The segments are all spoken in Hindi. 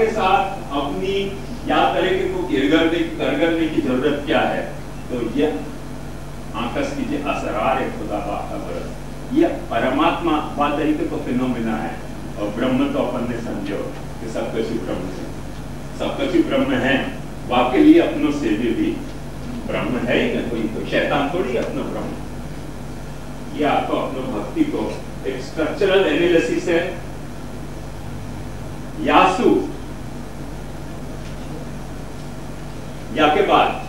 के साथ अपनी याद तरीके को करगरने की जरूरत क्या है? तो ये आकस कीजिए असरार है खुदा का बरस, ये परमात्मा बात तरीके को फिनोमिना है। और ब्रह्म तो अपन ने समझो कि सब कुछ ब्रह्म है, सब कुछ ब्रह्म है। वाके लिए अपनों से भी ब्रह्म है ही ना, कोई शैतान थोड़ी अपना ब्रह्म। ये आपको अपने भक्ति को एक स्ट्रक्चरल एनालिसिस है। यासु या के बाद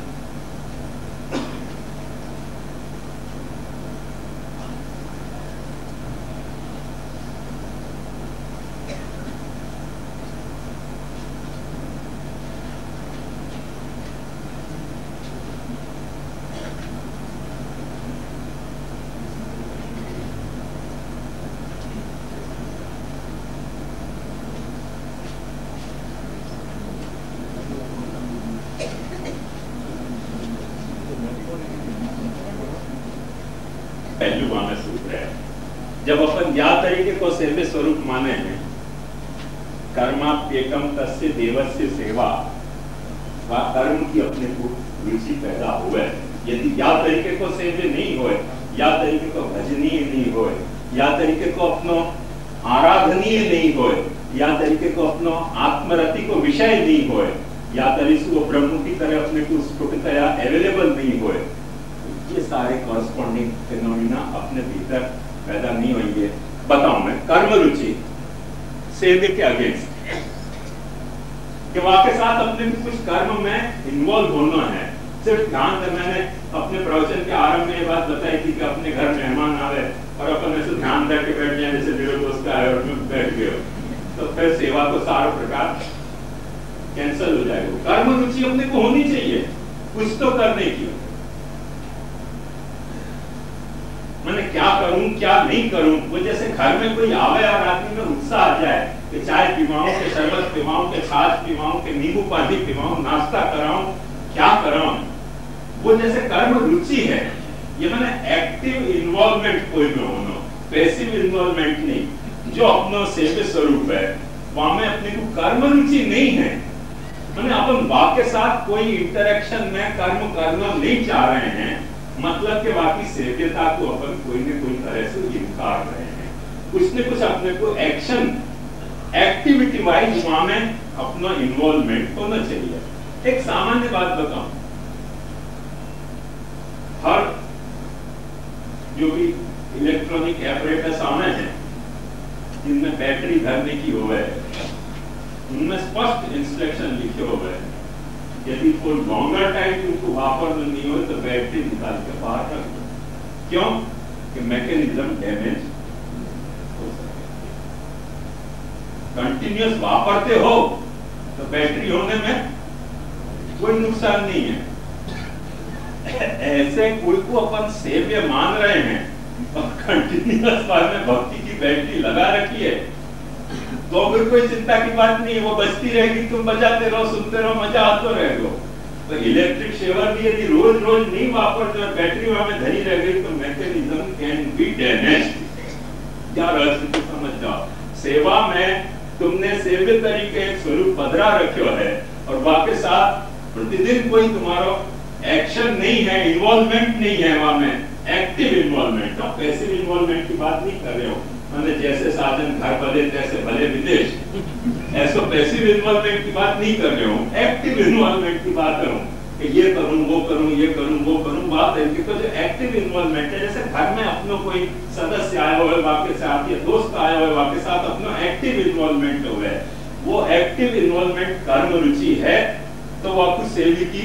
पहलुवाना सूत्र है। जब अपन या तरीके को सेव्य स्वरूप माने हैं, कर्माप्येकम तस्य देवस्य सेवा, वा कर्म की अपने को रुचि पैदा हुए। यदि या तरीके को सेव्य नहीं होए, या तरीके को भजनीय नहीं होए, या तरीके को अपनो आराधनीय नहीं होए, या तरीके को अपनो आत्मरति को विषय नहीं होए, या तरीके वो ब्रह्म की तरह अपने को स्फुटतया अवेलेबल नहीं होए, ये सारे कॉरस्पॉन्डिंग फिनोमिना अपने भीतर पैदा नहीं होंगे। बताऊं मैं कर्म रुचि सेव्य के अगेंस्ट कि वाके साथ अपने कुछ कर्म में इन्वॉल्व होना है। सिर्फ ध्यान से मैंने अपने प्रवचन के आरंभ में ये बात बताई थी कि अपने घर मेहमान आवे और अपन ऐसे ध्यान करके बैठ जाए जैसे मेरे दोस्त का आए और मैं बैठ गए, तो फिर सेवा को सारा प्रकार कैंसिल हो जाएगा। कर्म रुचि अपने को होनी चाहिए कुछ तो करने की। मैंने क्या करूं क्या नहीं करूं, वो जैसे घर में कोई आवे और आदमी में उत्साह आ जाए कि चाय पिवाऊं के शरबत पिवाऊं के छाछ पिवाऊं के नींबू पानी पिवाऊं, नाश्ता कराऊं, क्या कराऊं, वो जैसे कर्म रुचि है। ये मैंने एक्टिव इन्वॉल्वमेंट कोई में होना, पैसिव इन्वॉल्वमेंट नहीं। जो अपना सेव्य स्वरूप है वहां में अपने को कर्म रुचि नहीं है। मैंने अपन वाक के साथ कोई इंटरेक्शन में कर्म करना नहीं चाह रहे हैं, मतलब के बाकी सेव्यता को अपन कोई न कोई तरह से इनकार रहे हैं। कुछ न कुछ अपने को एक्शन एक्टिविटी वाइज वहां में अपना इन्वॉल्वमेंट होना चाहिए। एक सामान्य बात बताऊं, हर जो भी इलेक्ट्रॉनिक एपरेटस आने हैं जिनमें बैटरी भरने की हो है, उनमें स्पष्ट इंस्ट्रक्शन लिखे हुए हैं। यदि कोई लॉन्गर टाइम उनको वापरना नहीं हो तो बैटरी निकाल के बाहर रख दो। क्यों? कि मैकेनिज्म डैमेज हो सकता है। कंटिन्यूअस वापरते हो तो बैटरी होने में कोई नुकसान नहीं है। ऐसे कोई को अपन सेव्य मान रहे हैं और कंटिन्यूअस में भक्ति की बैटरी लगा रखी है, तो फिर कोई चिंता की बात नहीं है, वो बजती रहेगी, तुम बजाते रहो, सुनते रहो, मजा आते रहेगा। तो इलेक्ट्रिक शेवर भी यदि रोज रोज नहीं वापरते और बैटरी वहां में धरी रह गई तो मैकेनिज्म कैन बी डैमेज्ड। क्या रहस्य तो समझ जाओ। सेवा में तुमने सेव्य तरीके स्वरूप पधरा रखो है और वाके साथ प्रतिदिन कोई तुम्हारा एक्शन नहीं है, इन्वॉल्वमेंट नहीं है, वहां में एक्टिव इन्वॉल्वमेंट और पैसिव इन्वॉल्वमेंट की बात नहीं कर रहे हो। मैंने जैसे साधन घर भले तैसे भले विदेश, ऐसा पैसिव इन्वॉल्वमेंट की बात नहीं कर रहे हूँ, एक्टिव इन्वॉल्वमेंट की बात करूँ कि ये करूँ वो करूँ ये करूँ वो करूँ। बात है कि तो जो एक्टिव इन्वॉल्वमेंट है, जैसे घर में अपनों कोई सदस्य आया हुआ है वाके साथ या दोस्त आया हुआ है वाके साथ, अपना एक्टिव इन्वॉल्वमेंट हुआ है, वो एक्टिव इन्वॉल्वमेंट कर्म रुचि है, तो वो आपको सेवा की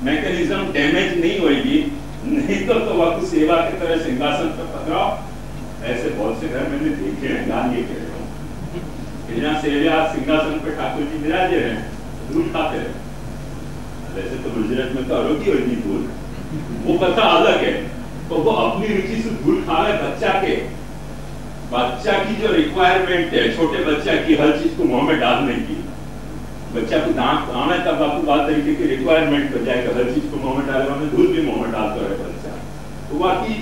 मैकेनिज्म डैमेज नहीं होगी। नहीं तो आपको सेवा की तरह सिंहासन पर पकड़ाओ। ऐसे बहुत से घर मैंने देखे हैं, गान ये कह रहा हूँ, जहाँ सेवा सिंहासन पर ठाकुर जी विराजे रहे, दूध खाते रहे। वैसे तो गुजरात में तो आरोग्य होगी दूध, वो कथा अलग है। तो वो अपनी रुचि से दूध खावे बच्चा की जो रिक्वायरमेंट है, छोटे बच्चा की हर चीज को मुंह में डालने की, बच्चा को दांत आने तब आपको बात तरीके की रिक्वायरमेंट हो जाएगा, हर चीज को मुंह में डालेगा, में दूध भी मुंह में डालता रहे बच्चा। तो बाकी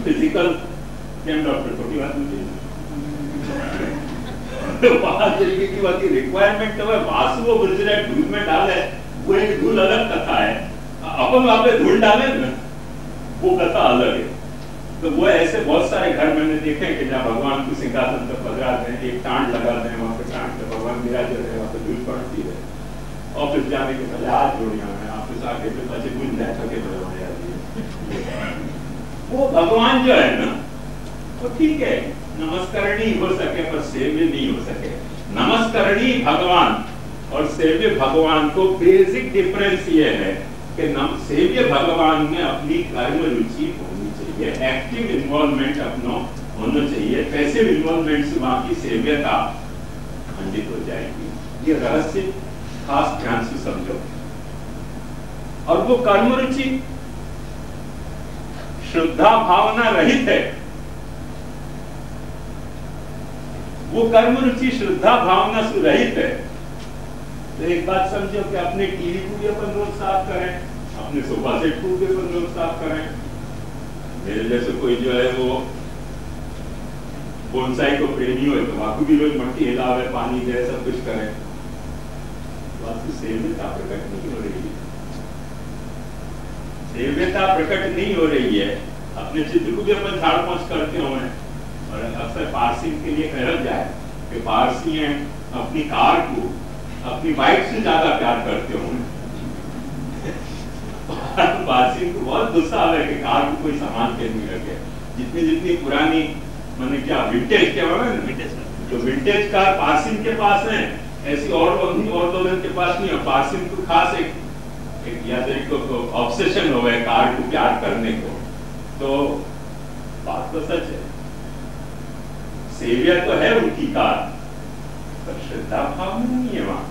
फिजिकल डॉक्टर छोटी बात नहीं। वहां तरीके की बात की रिक्वायरमेंट तो है, वासु वो गुजरात दूध में डाले, वो एक धूल अलग कथा है। अपन वहां पे धूल डाले ना, वो कथा अलग है। तो वो ऐसे बहुत सारे घर मैंने देखे कि जहाँ भगवान को सिंहासन पर पधराते हैं, एक टांड लगाते हैं, वहां पे टांड पे भगवान विराजे रहे, वहां पे धूल पड़ती है। ऑफिस जाने के पहले हाथ जोड़िया है, ऑफिस आके फिर बच्चे भूल जाए थके वो भगवान जो है ना, वो ठीक है नमस्करणी हो सके पर सेव्य नहीं हो सके। नमस्करणी भगवान और सेव्य भगवान को बेसिक डिफरेंस ये है कि सेव्य भगवान में अपनी कर्म रुचि होनी चाहिए, एक्टिव इन्वॉल्वमेंट अपना होना चाहिए। पैसिव इन्वॉल्वमेंट से वहां की सेव्यता खंडित हो जाएगी। ये रहस्य खास ध्यान से समझो। और वो कर्म रुचि श्रद्धा भावना रहित है। वो कर्म रुचि श्रद्धा भावना से रहित है। तो एक बात समझो कि अपने टीवी को भी अपन रोज साफ करें, अपने सोफा सेट को भी अपन रोज साफ करें। मेरे जैसे कोई जो है वो बोनसाई को प्रेमी हो तो वहां भी रोज मट्टी हिलावे, पानी दे, सब कुछ करें। सेव्यता प्रकट नहीं हो रही है। सेव्यता प्रकट नहीं हो रही है। अपने चित्र को भी अपन झाड़ पोंछ करते हुए, और अक्सर पारसी के लिए कहा जाए कि पारसी हैं अपनी कार को अपनी बाइक से ज्यादा प्यार करते होंगे। पारसी को बहुत गुस्सा है कि कार को कोई सामान के नहीं लगे। जितनी पुरानी मैंने क्या विंटेज क्या हुआ है, तो विंटेज कार पारसी के पास है, ऐसी और लोगों के पास नहीं है। पारसी को खास एक या तो ऑब्सेशन हो गया कार को प्यार करने को। तो बात तो सच है, सेवियर तो है उनकी कार, पर श्रद्धा भावना नहीं है वहां।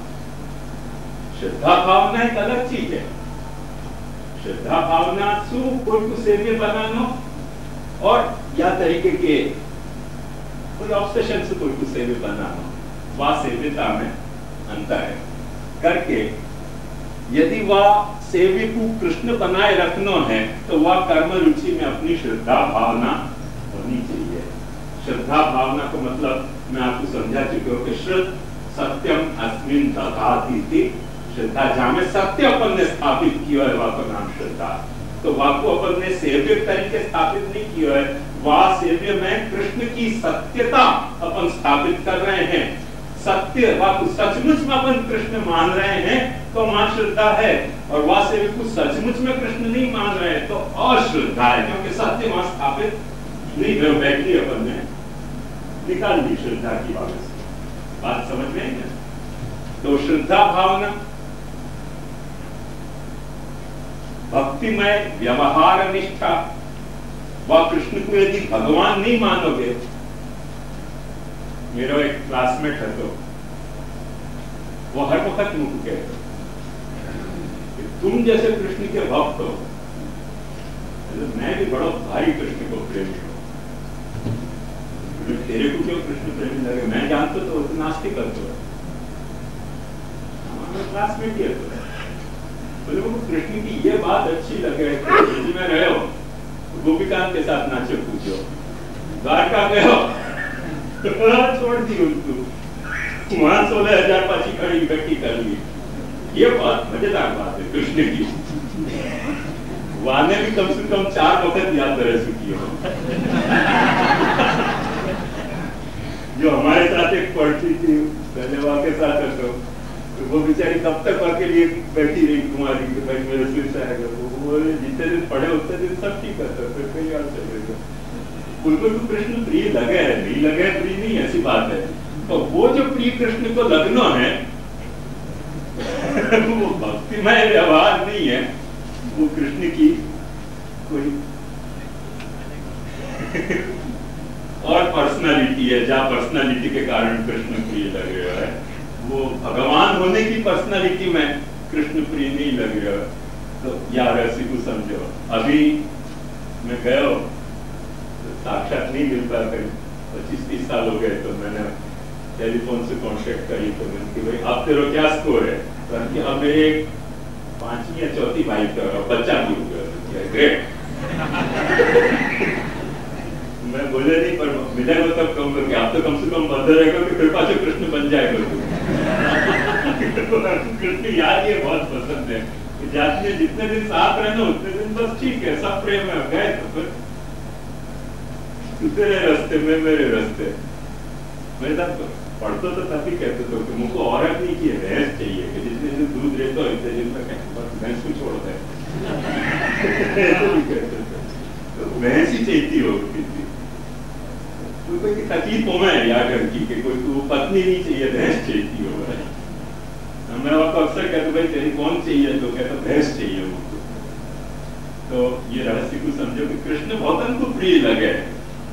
श्रद्धा भावना एक अलग चीज है। श्रद्धा भावना सु कोई को सेवियर बनाना और या तरीके के कोई ऑब्सेशन से कोई को सेवियर बनाना, वह सेव्यता में अंतर है करके। यदि वह सेव्य को कृष्ण बनाए रखना है तो वह कर्म रुचि में अपनी श्रद्धा भावना होनी चाहिए। श्रद्धा भावना का मतलब मैं आपको समझा चुका हूं कि श्रुत सत्यम अस्मिन् दधाति। श्रद्धा जहां में सत्य अपन ने स्थापित किया है वह का नाम श्रद्धा। तो वह को अपन ने सेव्य तरीके स्थापित नहीं किया है, वह सेव्य में कृष्ण की सत्यता अपन स्थापित कर रहे हैं। सत्य वह सचमुच में अपन कृष्ण मान रहे हैं तो वहां श्रद्धा है, और वह सेव्य को सचमुच में कृष्ण नहीं मान रहे हैं तो अश्रद्धा है, क्योंकि सत्य वहां स्थापित नहीं हुआ। बैटरी अपन ने निकाल दी श्रद्धा की बात समझ में है। तो श्रद्धा भावना भक्तिमय व्यवहार निष्ठा, वह कृष्ण को यदि भगवान नहीं मानोगे। मेरा एक क्लासमेट है तो वो हर वक्त मुझको कहते तुम जैसे कृष्ण के भक्त हो, मैं भी बड़ा भारी कृष्ण को प्रेमी हूं। तेरे को क्यों कृष्ण प्रेमी लगे? मैं जानता तो नास्तिक करते हो, हमारा क्लासमेट ही है। तो बोले वो कृष्ण की ये बात अच्छी लगे में रहे हो, गोपिकांत के साथ नाचो पूछो, द्वारका गए हो छोड़ दी उनको, वहां 16,000 पाची खड़ी इकट्ठी कर ली। ये बहुत मजेदार बात है कृष्ण की। वहां भी कम से कम 4 वक्त याद रह चुकी हो। जो हमारे साथ एक पढ़ती थी पहले वहां के साथ तो वो बेचारी कब तक के लिए बैठी रही कुमारी के भाई मेरे से आएगा। वो जितने दिन पढ़े उतने दिन सब ठीक करता, फिर कहीं और चलेगा। उनको तो कृष्ण प्रिय लगे है, नहीं लगे प्रिय नहीं, ऐसी बात है। तो वो जो प्रिय कृष्ण को लगना है वो भक्तिमय व्यवहार नहीं है, वो कृष्ण की कोई और पर्सनालिटी है, जहाँ पर्सनालिटी के कारण कृष्ण प्रिय लग रहा है। वो भगवान होने की पर्सनालिटी में कृष्ण प्रिय नहीं लग रहा। तो यार ऐसी को समझो, अभी मैं गया साक्षात नहीं मिल पाया, करीब 25-30 साल हो गए। तो मैंने टेलीफोन से कांटेक्ट करी तो मैंने कि भाई आप तेरा क्या स्कोर है? तो अब मेरे 5वीं या 4थी बाइक का बच्चा भी हो गया। ग्रेट। मैं बोले नहीं, पर मिलेगा तब कहूंगा कि आप तो कम से कम बंद रहेगा कि कृपा से कृष्ण बन जाएगा। कृष्ण याद ये बहुत पसंद है कि जाति में जितने दिन साथ रहना उतने दिन बस ठीक है, सब प्रेम है, गए तो फिर तेरे रास्ते में मेरे रास्ते। मेरे साथ पढ़ते तो तभी कहते थे कि मुझको औरत नहीं की भैंस चाहिए कि जितने दिन दूध रहता हो इतने दिन में भैंस को छोड़ दे। तो भैंस ही चाहिए होगी थी, कोई तकलीफ हो मैं या घर की कि कोई तू पत्नी नहीं चाहिए, भैंस चाहिए होगा। मैं आपको अक्सर कहते भाई तेरी कौन चाहिए, तो कहता भैंस चाहिए मुझको। तो ये रहस्य को समझो कि कृष्ण बहुत उनको प्रिय लगे,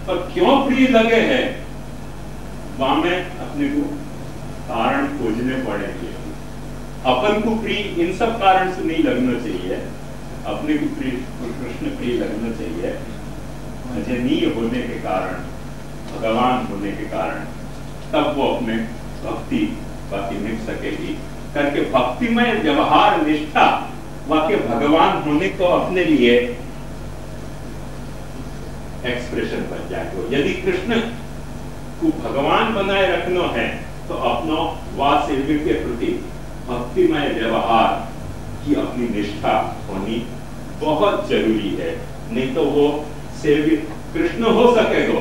और क्यों प्रिय लगे है वहां में अपने को कारण खोजने पड़ेंगे। अपन को प्रिय इन सब कारण से नहीं लगना चाहिए, अपने को प्रिय कृष्ण प्रिय लगना चाहिए अजनीय होने के कारण, भगवान होने के कारण, तब वो अपने भक्ति बाकी मिल सकेगी करके भक्तिमय व्यवहार निष्ठा वाक्य भगवान होने को अपने लिए एक्सप्रेशन बन जाएगा। यदि कृष्ण को भगवान बनाए रखना है तो अपना वा सेव्य के प्रति भक्तिमय व्यवहार की अपनी निष्ठा होनी बहुत जरूरी है, नहीं तो वो सेव्य कृष्ण हो सकेगा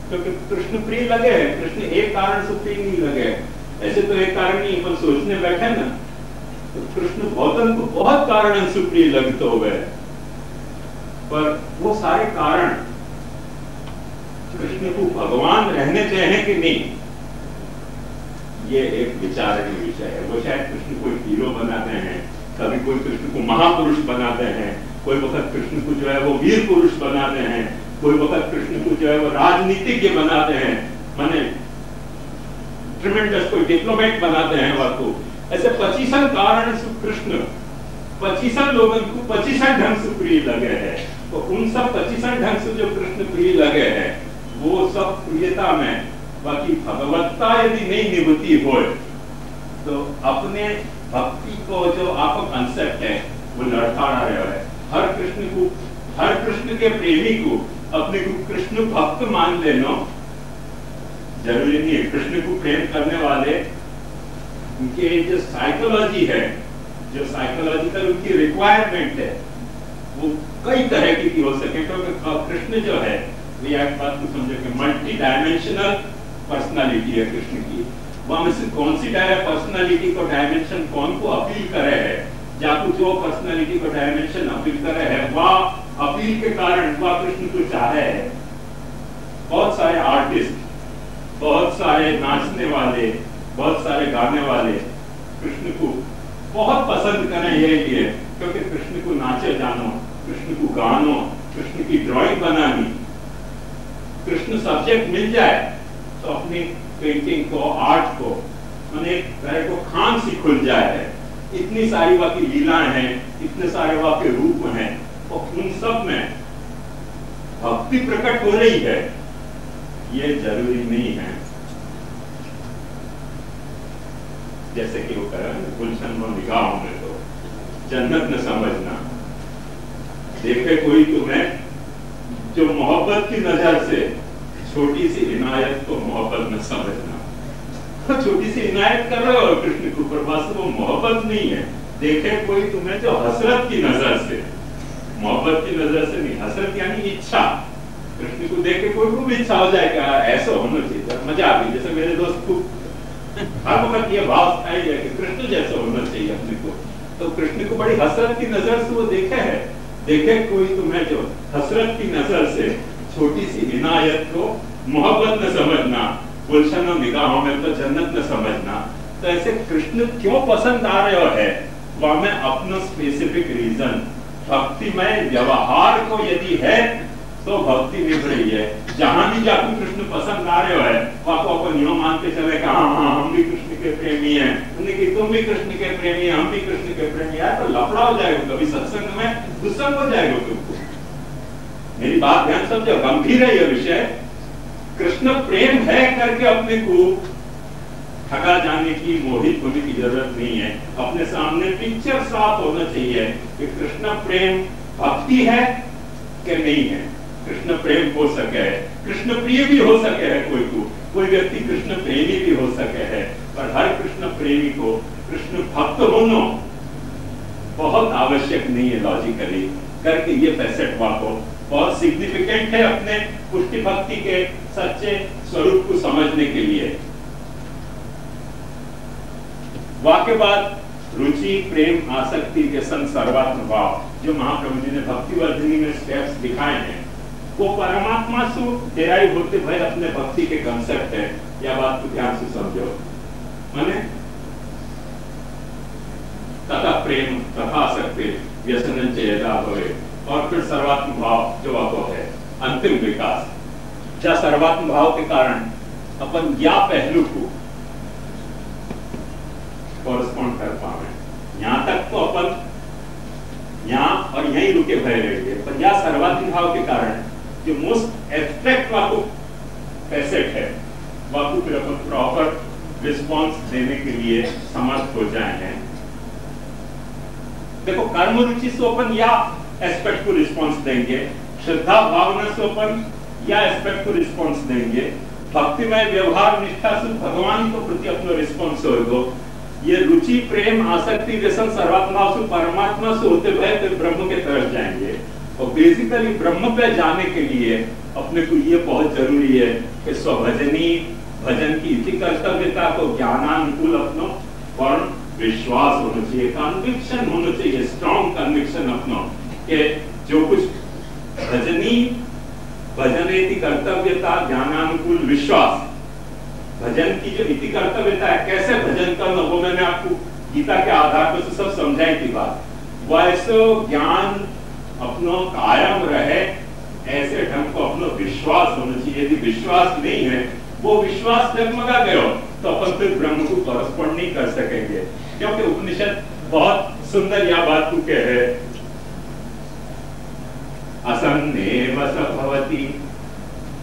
क्योंकि कृष्ण प्रिय लगे है। कृष्ण एक कारण से प्रिय नहीं लगे, ऐसे तो एक कारण नहीं, अपन सोचने बैठे ना तो कृष्ण गौतम को बहुत कारण से प्रिय लगते हुए, पर वो सारे कारण कृष्ण को भगवान रहने चाहिए कि नहीं, ये एक विचारणीय विषय है। वो शायद कृष्ण को हीरो बनाते हैं, कभी कोई कृष्ण को महापुरुष बनाते हैं, कोई वक्त कृष्ण को जो है वो वीर पुरुष बनाते हैं, कोई वक्त कृष्ण को जो है वो राजनीतिज्ञ बनाते हैं, माने ट्रिमेंडस कोई डिप्लोमेट बनाते हैं वाको। ऐसे 25 कारण से कृष्ण 25 लोगों को 25 ढंग से प्रिय लगे है। तो उन सब 25 ढंग से जो कृष्ण प्रिय लगे है वो सब प्रियता में बाकी भगवत्ता यदि नहीं निभती हो तो अपने भक्ति को जो आपका कंसेप्ट है वो लड़खड़ा रहा है। हर कृष्ण के प्रेमी को अपने को कृष्ण भक्त मान लेना जरूरी नहीं है। कृष्ण को प्रेम करने वाले उनके जो साइकोलॉजी है, जो साइकोलॉजिकल उनकी रिक्वायरमेंट है वो कई तरह की हो सके, क्योंकि कृष्ण जो है ये एक बात को समझो कि मल्टी डायमेंशनल पर्सनालिटी है कृष्ण की। वहां में से कौन सी पर्सनालिटी को डायमेंशन कौन को अपील करे है, या कुछ जो पर्सनालिटी को डायमेंशन अपील करे है वह अपील के कारण वह कृष्ण को चाहे है। बहुत सारे आर्टिस्ट, बहुत सारे नाचने वाले, बहुत सारे गाने वाले कृष्ण को बहुत पसंद करें ये लिए क्योंकि कृष्ण को नाचे जानो, कृष्ण को गानो, कृष्ण की ड्राइंग बनानी, कृष्ण सब्जेक्ट मिल जाए तो अपनी पेंटिंग को, आर्ट को मैंने तरह को खान सी खुल जाए है। इतनी सारी वाकी लीलाएं हैं, इतने सारे वाके रूप हैं, और उन सब में भक्ति प्रकट हो रही है ये जरूरी नहीं है। जैसे कि वो कह रहे हैं गुलशन में निगाहों में तो जन्नत न समझना, देखे कोई तुम्हें जो मोहब्बत की नजर से छोटी सी इनायत को मोहब्बत न समझना। तो छोटी सी इनायत कर रहे हो कृष्ण के ऊपर, बस वो मोहब्बत नहीं है। देखे कोई तुम्हें जो हसरत की नजर से, मोहब्बत की नजर से नहीं, हसरत यानी इच्छा। कृष्ण को देख के कोई को भी इच्छा हो जाएगा ऐसा होना चाहिए, मजा आ गई। जैसे मेरे दोस्त को हर वक्त ये भाव आई है कि कृष्ण जैसा होना चाहिए अपने को, तो कृष्ण को बड़ी हसरत की नजर से वो देखे है। देखे कोई तुम्हें जो हसरत की नजर से छोटी सी इनायत को मोहब्बत न समझना, गुलशन निगाहों में तो जन्नत न समझना। तो ऐसे कृष्ण क्यों पसंद आ रहे हो है वहां में अपना स्पेसिफिक रीजन, भक्तिमय व्यवहार को यदि है तो भक्ति निभ रही है। जहां भी जाकर कृष्ण पसंद आ रहे हो है वहां को अपन यूं मानते चले कि हाँ हम भी कृष्ण के प्रेमी हैं, तुम भी कृष्ण के प्रेमी हैं, हम भी कृष्ण के प्रेमी हैं, तो लफड़ा हो जाएगा, कभी सत्संग में दुस्संग हो जाएगा तुमको। मेरी बात ध्यान समझो, गंभीर है यह विषय। कृष्ण प्रेम है करके अपने को ठगा जाने की, मोहित होने की जरूरत नहीं है। अपने सामने पिक्चर साफ होना चाहिए कि कृष्ण प्रेम भक्ति है कि नहीं है। कृष्ण प्रेम हो सके कृष्ण प्रिय भी हो सके है कोई व्यक्ति कृष्ण प्रेमी भी हो सके है, पर हर कृष्ण प्रेमी को कृष्ण भक्त होना बहुत आवश्यक नहीं है। लॉजिकली करके ये फैसेट वाको बहुत सिग्निफिकेंट है अपने पुष्टि भक्ति के सच्चे स्वरूप को समझने के लिए। वाक्य बाद रुचि प्रेम आसक्ति व्यसन सर्वात्म भाव, जो महाप्रभु जी ने भक्ति वर्धिनी में स्टेप्स दिखाए हैं, वो परमात्मा से डेराइव होते हुए अपने भक्ति के कंसेप्ट है। यह बात को ध्यान से समझो। माने तथा प्रेम तथा आसक्ति व्यसन चेदा होए, और फिर सर्वात्म भाव जो आपको है अंतिम विकास। क्या सर्वात्म भाव के कारण अपन या पहलू को कॉरेस्पॉन्ड कर पावे, यहां तक तो अपन यहां और यहीं रुके भय रहेंगे, पर यह सर्वात्म भाव के कारण जो मोस्ट एब्स्ट्रैक्ट वाको फैसेट है, वाको फिर अपन प्रॉपर रिस्पॉन्स देने के लिए समर्थ हो जाए हैं। देखो कर्म रुचि से अपन या एस्पेक्ट को रिस्पॉन्स देंगे, श्रद्धा भावना से अपन या एस्पेक्ट को रिस्पॉन्स देंगे, भक्तिमय व्यवहार निष्ठा से भगवान को प्रति अपना रिस्पॉन्स होगा। ये रुचि प्रेम आसक्ति व्यसन सर्वात्मा से परमात्मा से होते हुए फिर ब्रह्म के तरफ जाएंगे। और बेसिकली ब्रह्म पे जाने के लिए अपने को ये बहुत जरूरी है कि स्वभजनी भजन की इति कर्तव्यता को ज्ञानानुकूल अपनो और विश्वास होना चाहिए, कन्विक्शन होना चाहिए, स्ट्रॉन्ग कन्विक्शन अपनो कि जो कुछ भजनी भजनेति कर्तव्यता ज्ञानानुकूल विश्वास, भजन की जो इति कर्तव्यता है, कैसे भजन करना, वो मैंने आपको गीता के आधार पर सब समझाई थी बात। वैसे ज्ञान अपनो कायम रहे, ऐसे ढंग को अपनो विश्वास होना चाहिए। यदि विश्वास नहीं है, वो विश्वास डगमगा गया तो अपन फिर ब्रह्म को कॉरेस्पॉन्ड नहीं कर सकेंगे। क्योंकि उपनिषद बहुत सुंदर यह बात को कह है, असन्नेव स भवति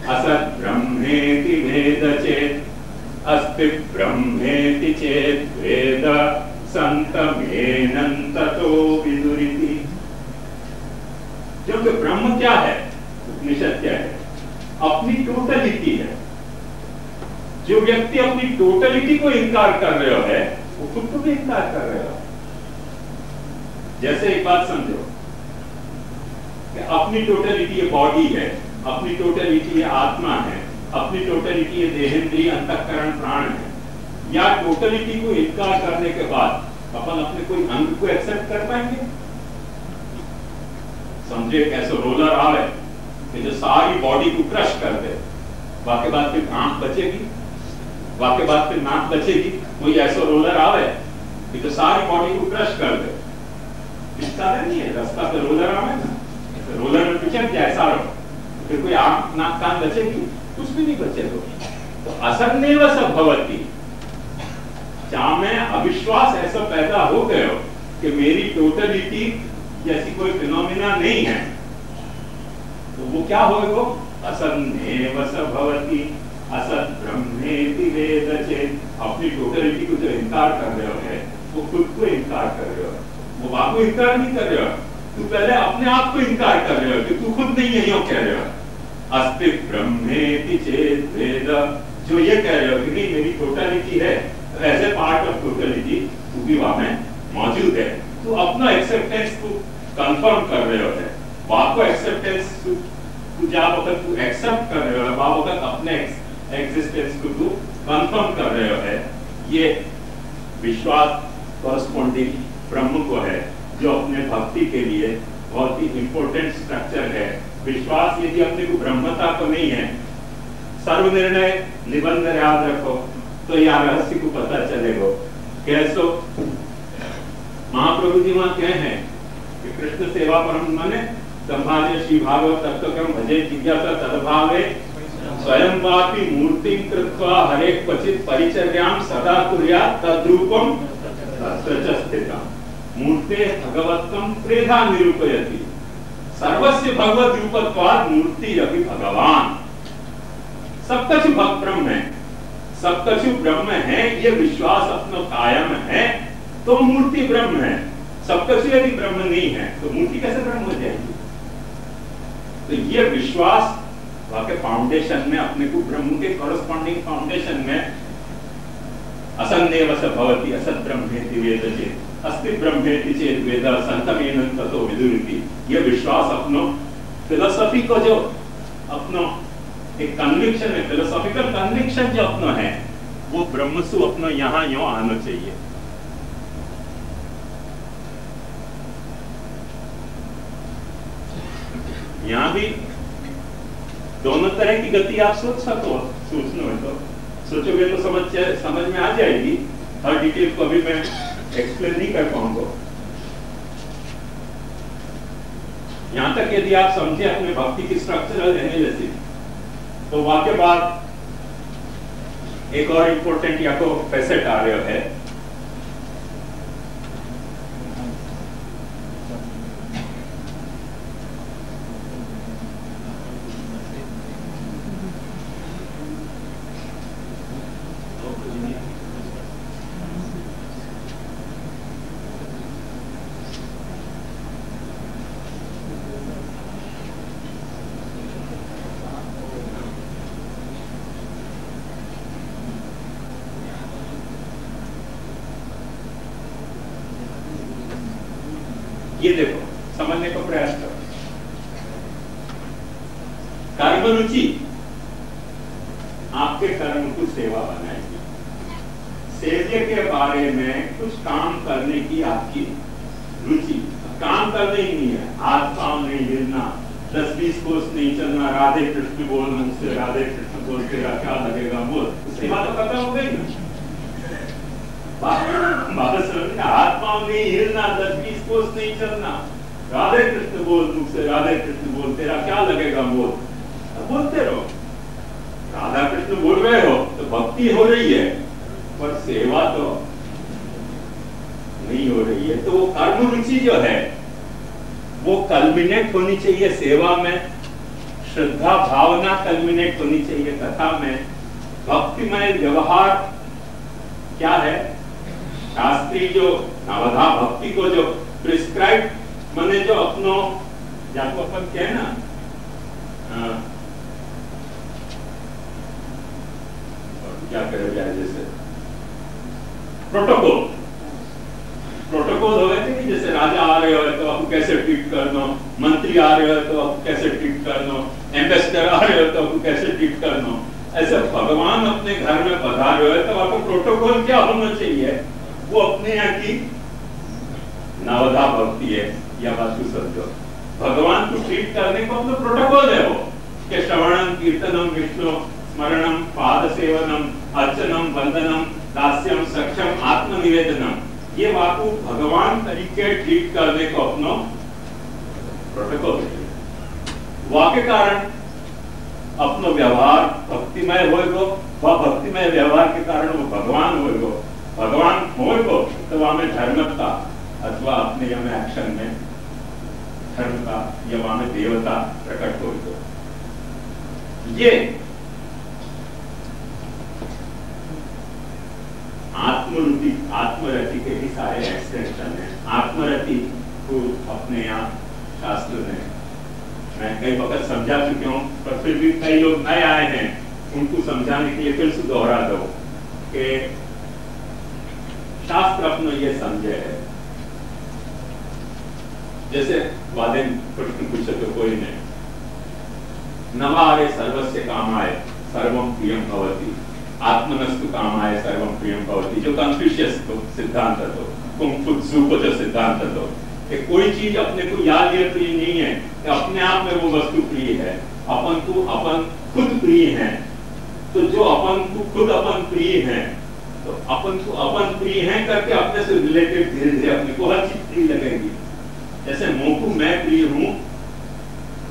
असत् ब्रह्मेति वेद चेत् अस्ति ब्रह्मेति चेत् वेद संतमेनं ततो विदुरिति। क्योंकि ब्रह्म क्या है, उपनिषद क्या है, अपनी टोटलिटी है। जो व्यक्ति अपनी टोटलिटी को इनकार कर रहे हो है, वो खुद को भी इनकार कर रहे हो। जैसे एक बात समझो कि अपनी टोटलिटी ये बॉडी है, अपनी टोटलिटी ये आत्मा है, अपनी टोटलिटी ये देहेंद्रिय अंतःकरण प्राण है। या टोटलिटी को इनकार करने के बाद अपन अपने कोई अंग को एक्सेप्ट कर पाएंगे? समझे कैसे रोलर आवे कि जो सारी बॉडी को क्रश कर दे, वाके बाद फिर आंख बचेगी, वाके बाद फिर नाक बचेगी। कोई ऐसा रोलर आवे कि जो सारी बॉडी को क्रश कर दे, इसका नहीं है। रास्ता पे रोलर आवे ना, रोलर में पिछड़ जाए सारा, फिर कोई आंख नाक कान बचेगी? कुछ भी नहीं बचेगा। तो असन्नेव स भवति, जहां में अविश्वास ऐसा पैदा हो गया कि मेरी टोटलिटी जैसी कोई फिनोमिना नहीं है, तो वो क्या होगा? असन्नेव स भवति असत् ब्रह्मेति वेद चेत्। अपनी टोटलिटी को जो इनकार कर रहे हो है, वो खुद को इनकार कर रहे हो, वो बात को इनकार नहीं कर रहे हो। तू पहले अपने आप को इनकार कर रहे हो कि तू खुद नहीं है, यो कह रहे हो अस्ति ब्रह्मेति चेत् वेद। जो ये कह रहे हो कि नहीं मेरी टोटलिटी है, as a part of totality तू भी वहां में मौजूद है, तो अपना एक्सेप्टेंस को कंफर्म कर रहे हो है। वहां को एक्सेप्टेंस तू जब वक्त तू एक्सेप्ट कर रहे हो, वहां वक्त अपने एग्जिस्टेंस को तू कंफर्म कर रहे हो है। ये विश्वास कॉरेस्पॉन्डिंग ब्रह्म को है, जो अपने भक्ति के लिए बहुत ही इंपॉर्टेंट स्ट्रक्चर है। विश्वास यदि अपने को ब्रह्मता को नहीं है, सर्वनिर्णय निबंध याद रखो, तो यह रहस्य को पता चलेगा। कैसो महाप्रभु जी वहां कहे हैं कि कृष्ण सेवा परम माने संभाले श्री भागवत तत्वक्रम भजे जिज्ञासा तद्भावे स्वयं वापि मूर्ति कृत्वा हरे क्वचित परिचर्यां सदा कुर्यात् तद्रूपम तत्र च स्थितम्। मूर्ते भगवत्वं त्रेधा निरूपयति, सर्वस्य भगवद रूपत्वात् मूर्ति अपि भगवान। सब कुछ ब्रह्म है, सब कुछ ब्रह्म है, ये विश्वास अपना कायम है तो मूर्ति ब्रह्म है। सब कुछ यदि ब्रह्म नहीं है तो मूर्ति कैसे ब्रह्म हो जाएगी? तो ये विश्वास वहां के फाउंडेशन में अपने को ब्रह्म के कॉरेस्पॉन्डिंग फाउंडेशन में असन्नेव स भवति असत् ब्रह्मेति वेद चेत अस्ति ब्रह्मेति चेत वेद संतमेन ततो विदुरिति। ये विश्वास अपनो फिलोसॉफी को जो अपनो एक कन्विक्शन है, फिलोसॉफिकल कन्विक्शन जो अपनो है, वो ब्रह्मसु अपनो यहाँ यो आना चाहिए। यहाँ भी दोनों तरह की गति आप सोच सको, सोचना है तो सोचोगे तो समझ में आ जाएगी। हर डिटेल को अभी मैं एक्सप्लेन नहीं कर पाऊंगा। यहां तक यदि आप समझे अपने भक्ति की स्ट्रक्चरल एनालिसिस, तो वहां के बाद एक और इंपॉर्टेंट या तो फैसेट आ रहा है, ये देखो समझने का प्रयास करो। कर्म रुचि आपके कर्म को सेवा बनाएगी। सेव्य के बारे में कुछ काम करने की आपकी रुचि, काम करने ही नहीं है, हाथ पांव नहीं हिलना, 10-20 कोस नहीं चलना, राधे कृष्ण बोल मुझसे, राधे कृष्ण बोल तेरा क्या लगेगा बोल, उसकी बात तो खत्म हो गई ना। हाथ पांव नहीं हिलना, 10-20 कोस नहीं चलना, राधे कृष्ण बोल मुझसे, राधे कृष्ण बोल तेरा क्या लगेगा बोल, बोलते रहो। राधा कृष्ण बोल रहे हो तो भक्ति हो रही है, पर सेवा तो नहीं हो रही है। तो वो कर्म रुचि जो है वो कल्मिनेट होनी चाहिए सेवा में, श्रद्धा भावना कल्मिनेट होनी चाहिए कथा में। भक्तिमय व्यवहार क्या है, शास्त्री जो नवधा भक्ति को जो प्रिस्क्राइब मैंने जो अपनो जाको अपन कहे ना, क्या करे जाए, जैसे प्रोटोकॉल हो गए थे कि जैसे राजा आ रहे हो तो आपको कैसे ट्रीट करना, मंत्री आ रहे हो तो आपको कैसे ट्रीट करना, एम्बेसडर आ रहे हो तो आपको कैसे ट्रीट करना, ऐसे भगवान अपने घर में पधार रहे हो तो आपको प्रोटोकॉल क्या होना चाहिए, वो अपने यहाँ की नवधा भक्ति है। या बात को समझो, भगवान को ट्रीट करने को अपना प्रोटोकॉल है वो, कि श्रवणम कीर्तनम विष्णु स्मरणम पाद सेवनम अर्चनम वंदनम दास्यम सक्षम आत्मनिवेदनम, ये बापू भगवान तरीके ट्रीट करने को अपनो प्रोटोकॉल है। वाक्य कारण अपनो व्यवहार भक्तिमय होएगो, वह भक्तिमय व्यवहार के कारण वो भगवान होएगो, भगवान होएगो तो वहां में धर्मता अथवा अपने में एक्शन में धर्म का या वहां में देवता प्रकट होएगो। ये आत्मरति के भी सारे एक्सटेंशन है। आत्मरति को अपने यहाँ शास्त्र में मैं कई वक्त समझा चुकी हूँ, पर फिर भी कई लोग नए आए हैं, उनको समझाने के लिए फिर से दोहरा दो कि शास्त्र अपना ये समझे है, जैसे वादे प्रश्न पूछे तो कोई नहीं, नवारे सर्वस्य कामाय सर्वम प्रियम भवति, आत्मनस्तु कामाय सर्वम प्रियम भवति, जो कन्फ्यूशियस को सिद्धांत तो कुंफुत्सु को जो सिद्धांत तो कि कोई चीज अपने को याद या प्रिय नहीं है, कि अपने आप में वो वस्तु प्रिय है, अपन को अपन खुद प्रिय है। तो जो अपन को खुद अपन प्रिय है, तो अपन को अपन प्रिय है करके अपने से रिलेटेड धीरे धीरे अपने को हर चीज प्रिय लगेगी। जैसे मुंह को मैं प्रिय हूं,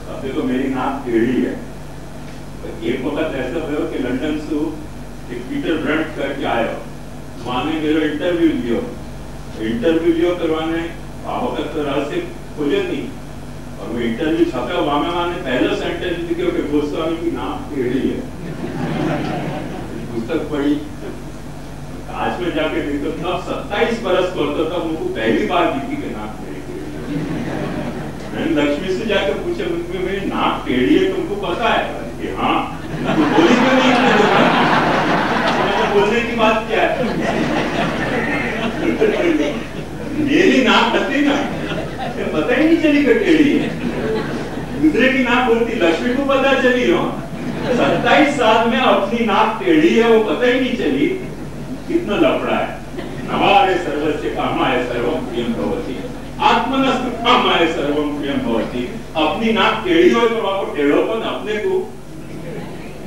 अब देखो मेरी नाक टेढ़ी है, तो एक वक्त ऐसा हुआ कि लंदन से एक पीटर ब्रंट करके आया, वहां ने मेरा इंटरव्यू लियो करवाने वक्त तो रहस्य खोले नहीं, और वो इंटरव्यू छपा, वहां में मैंने पहला सेंटेंस लिखा कि गोस्वामी की नाक टेढ़ी है। पुस्तक पढ़ी, आज में जाके देखो तब 27 बरस करता था, मुझको पहली बार दिखी कि नाक टेढ़ी है। मैंने लक्ष्मी से जाकर पूछा, मेरी नाक टेढ़ी है तुमको पता है? कि हाँ बोली क्यों नहीं आपने दुकान? बोलने की बात क्या है? मेरी नाक हंसी ना, पता ही नहीं चली कि टेढ़ी है। दूसरे की नाक होती, लक्ष्मी को पता चली हो 27 साल में अपनी नाक टेढ़ी है, वो पता ही नहीं चली। कितना लफड़ा है। नवारे सर्वस्य कामाय सर्वं प्रियं भवति, आत्मनस्तु कामाय सर्वं प्रियं भवति। अपनी नाक टेढ़ी हो तो आपको टेढ़ोपन अपने को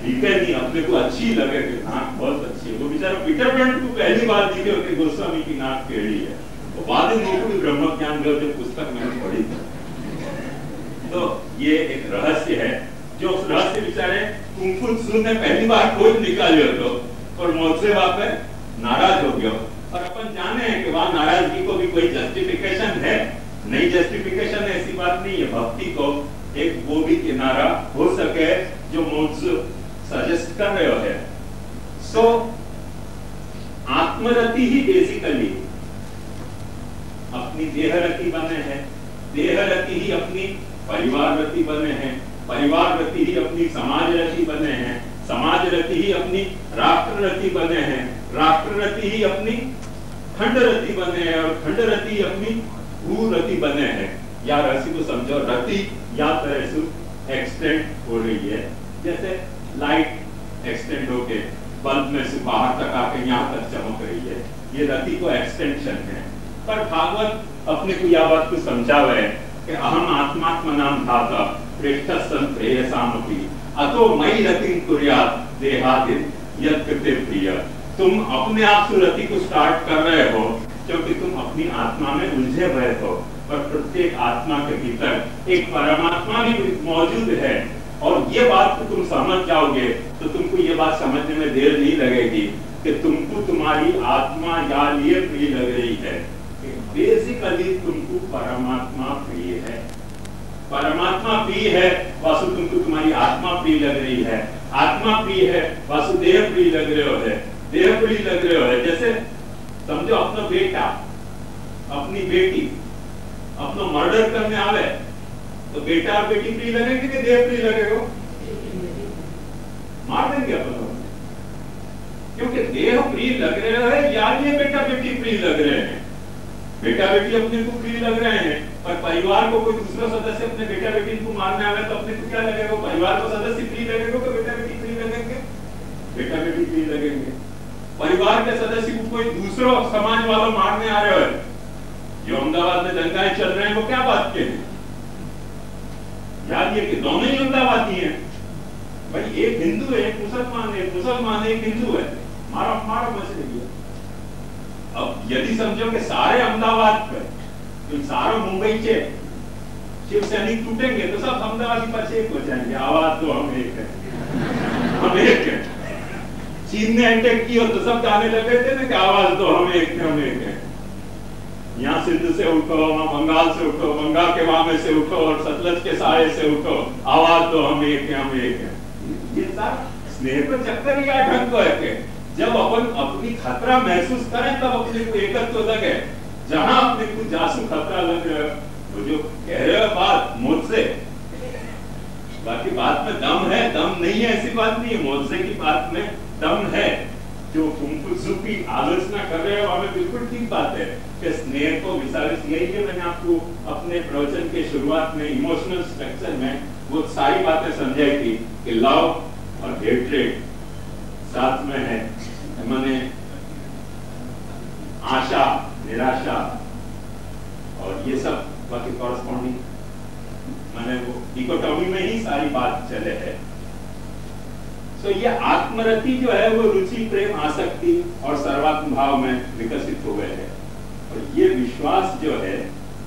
दिखे नहीं, अपने को अच्छी लगे कि नाक बहुत अच्छी है। वो बेचारा पीटर ब्रंट को पहली बार दिखे कि गोस्वामी की नाक टेढ़ी है। तो बाद में मुझे ब्रह्म ज्ञान जो पुस्तक मैंने पढ़ी थी, तो ये एक रहस्य है जो उस रहस्य बेचारे कुंफुत्सु ने पहली बार खोज निकाले तो, और मुझसे वहां पे नाराज हो गया। और अपन जाने हैं कि वहां नाराजगी को भी कोई जस्टिफिकेशन है नहीं, जस्टिफिकेशन ऐसी बात नहीं है। भक्ति को एक वो भी किनारा हो सके जो मुझसे सजेस्ट कर रहे हो है। सो आत्मरति ही बेसिकली अपनी देहरति बने हैं, देहरति ही अपनी परिवार रति बने हैं, परिवार रति ही अपनी समाज रति बने हैं, समाज रति ही अपनी राष्ट्र रति बने हैं, राष्ट्र रति ही अपनी खंड रति बने हैं, और खंड रति ही अपनी भू रति बने हैं। या रसी को समझो, रति या तरह से एक्सटेंड हो रही है, जैसे लाइट एक्सटेंड होके बल्ब में से बाहर तक आके यहाँ तक चमक रही है, ये रति को एक्सटेंशन है। पर भागवत अपने को यह बात को समझावे कि अहम आत्मात्मनाम धाता प्रेष्ठस्सन् प्रेयसामपि अतो मयि रतिं कुर्यात् देहादिन यत् कृते प्रिय। तुम अपने आप से रति को स्टार्ट कर रहे हो क्योंकि तुम अपनी आत्मा में उलझे हुए हो, पर प्रत्येक आत्मा के भीतर एक परमात्मा भी मौजूद है। और ये बात को तुम समझ जाओगे तो तुमको ये बात समझने में देर नहीं लगेगी कि तुमको तुम्हारी आत्मा या लिए प्रिय लग रही है। बेसिकली तुमको परमात्मा प्रिय है, परमात्मा प्रिय है, वासु तुमको तुम्हारी आत्मा प्रिय लग रही है, आत्मा प्रिय है, वासुदेव प्रिय लग रहे हो है, देह प्रिय लग रहे हो है। जैसे समझो अपना बेटा अपनी बेटी अपना मर्डर करने आवे तो बेटा और बेटी प्रिय लगेंगे कि देह प्रिय लगेगा? मार देंगे अपन, क्योंकि देह प्रिय लग रहे हैं या ये बेटा बेटी प्रिय लग रहे हैं। बेटा बेटी अपने को प्रिय लग रहे हैं, पर परिवार को कोई दूसरा सदस्य अपने बेटा बेटी को मारने आवे तो अपने को क्या लगेगा? परिवार को सदस्य प्रिय लगेगा कि बेटा बेटी प्रिय लगेंगे? बेटा बेटी प्रिय लगेंगे। परिवार के सदस्य को कोई दूसरा समाज वाला मारने आ रहे हो, जो अहमदाबाद में दंगाएं चल रहे हैं, वो क्या बात के हैं? याद ये कि दोनों ही अहमदाबादी हैं भाई, एक हिंदू है एक मुसलमान है, मुसलमान है एक हिंदू है, मारा मारा मसले किया। अब यदि समझो कि सारे अहमदाबाद पे तो सारे मुंबई के शिव सैनिक टूटेंगे तो सब अहमदाबादी पास एक हो जाएंगे, आवाज तो हम एक है, हम एक है। चीन ने अटैक किया तो सब गाने लगे थे ना कि आवाज तो हम एक है, हम एक है। यहाँ सिंध से उठो, वहां बंगाल से उठो, बंगाल के वामे से उठो और सतलज के साये से उठो, आवाज तो हम एक है, हम एक है। ये सारा स्नेह का चक्कर या ढंग को है कि जब अपन अपनी खतरा महसूस करें तब अपने को एकत्व लगे। जहां अपने को जासू खतरा लग रहा है, वो जो कह रहे हो बात मुझसे, बाकी बात में दम है दम नहीं है ऐसी बात नहीं है, मुझसे की बात में दम है। जो कुंफुत्सु की आलोचना कर रहे हो हमें बिल्कुल ठीक बात है कि स्नेह को विस्तारित, यही जो मैंने आपको अपने प्रवचन के शुरुआत में इमोशनल स्ट्रक्चर में वो सारी बातें समझाई थी कि लव और हेट्रेड साथ में है, मैंने आशा निराशा और ये सब बाकी कॉरस्पॉन्डिंग मैंने वो इकोटॉमी में ही सारी बात चले है। तो ये आत्मरति जो है वो रुचि प्रेम आसक्ति और सर्वात्म भाव में विकसित हो गए हैं, और ये विश्वास जो है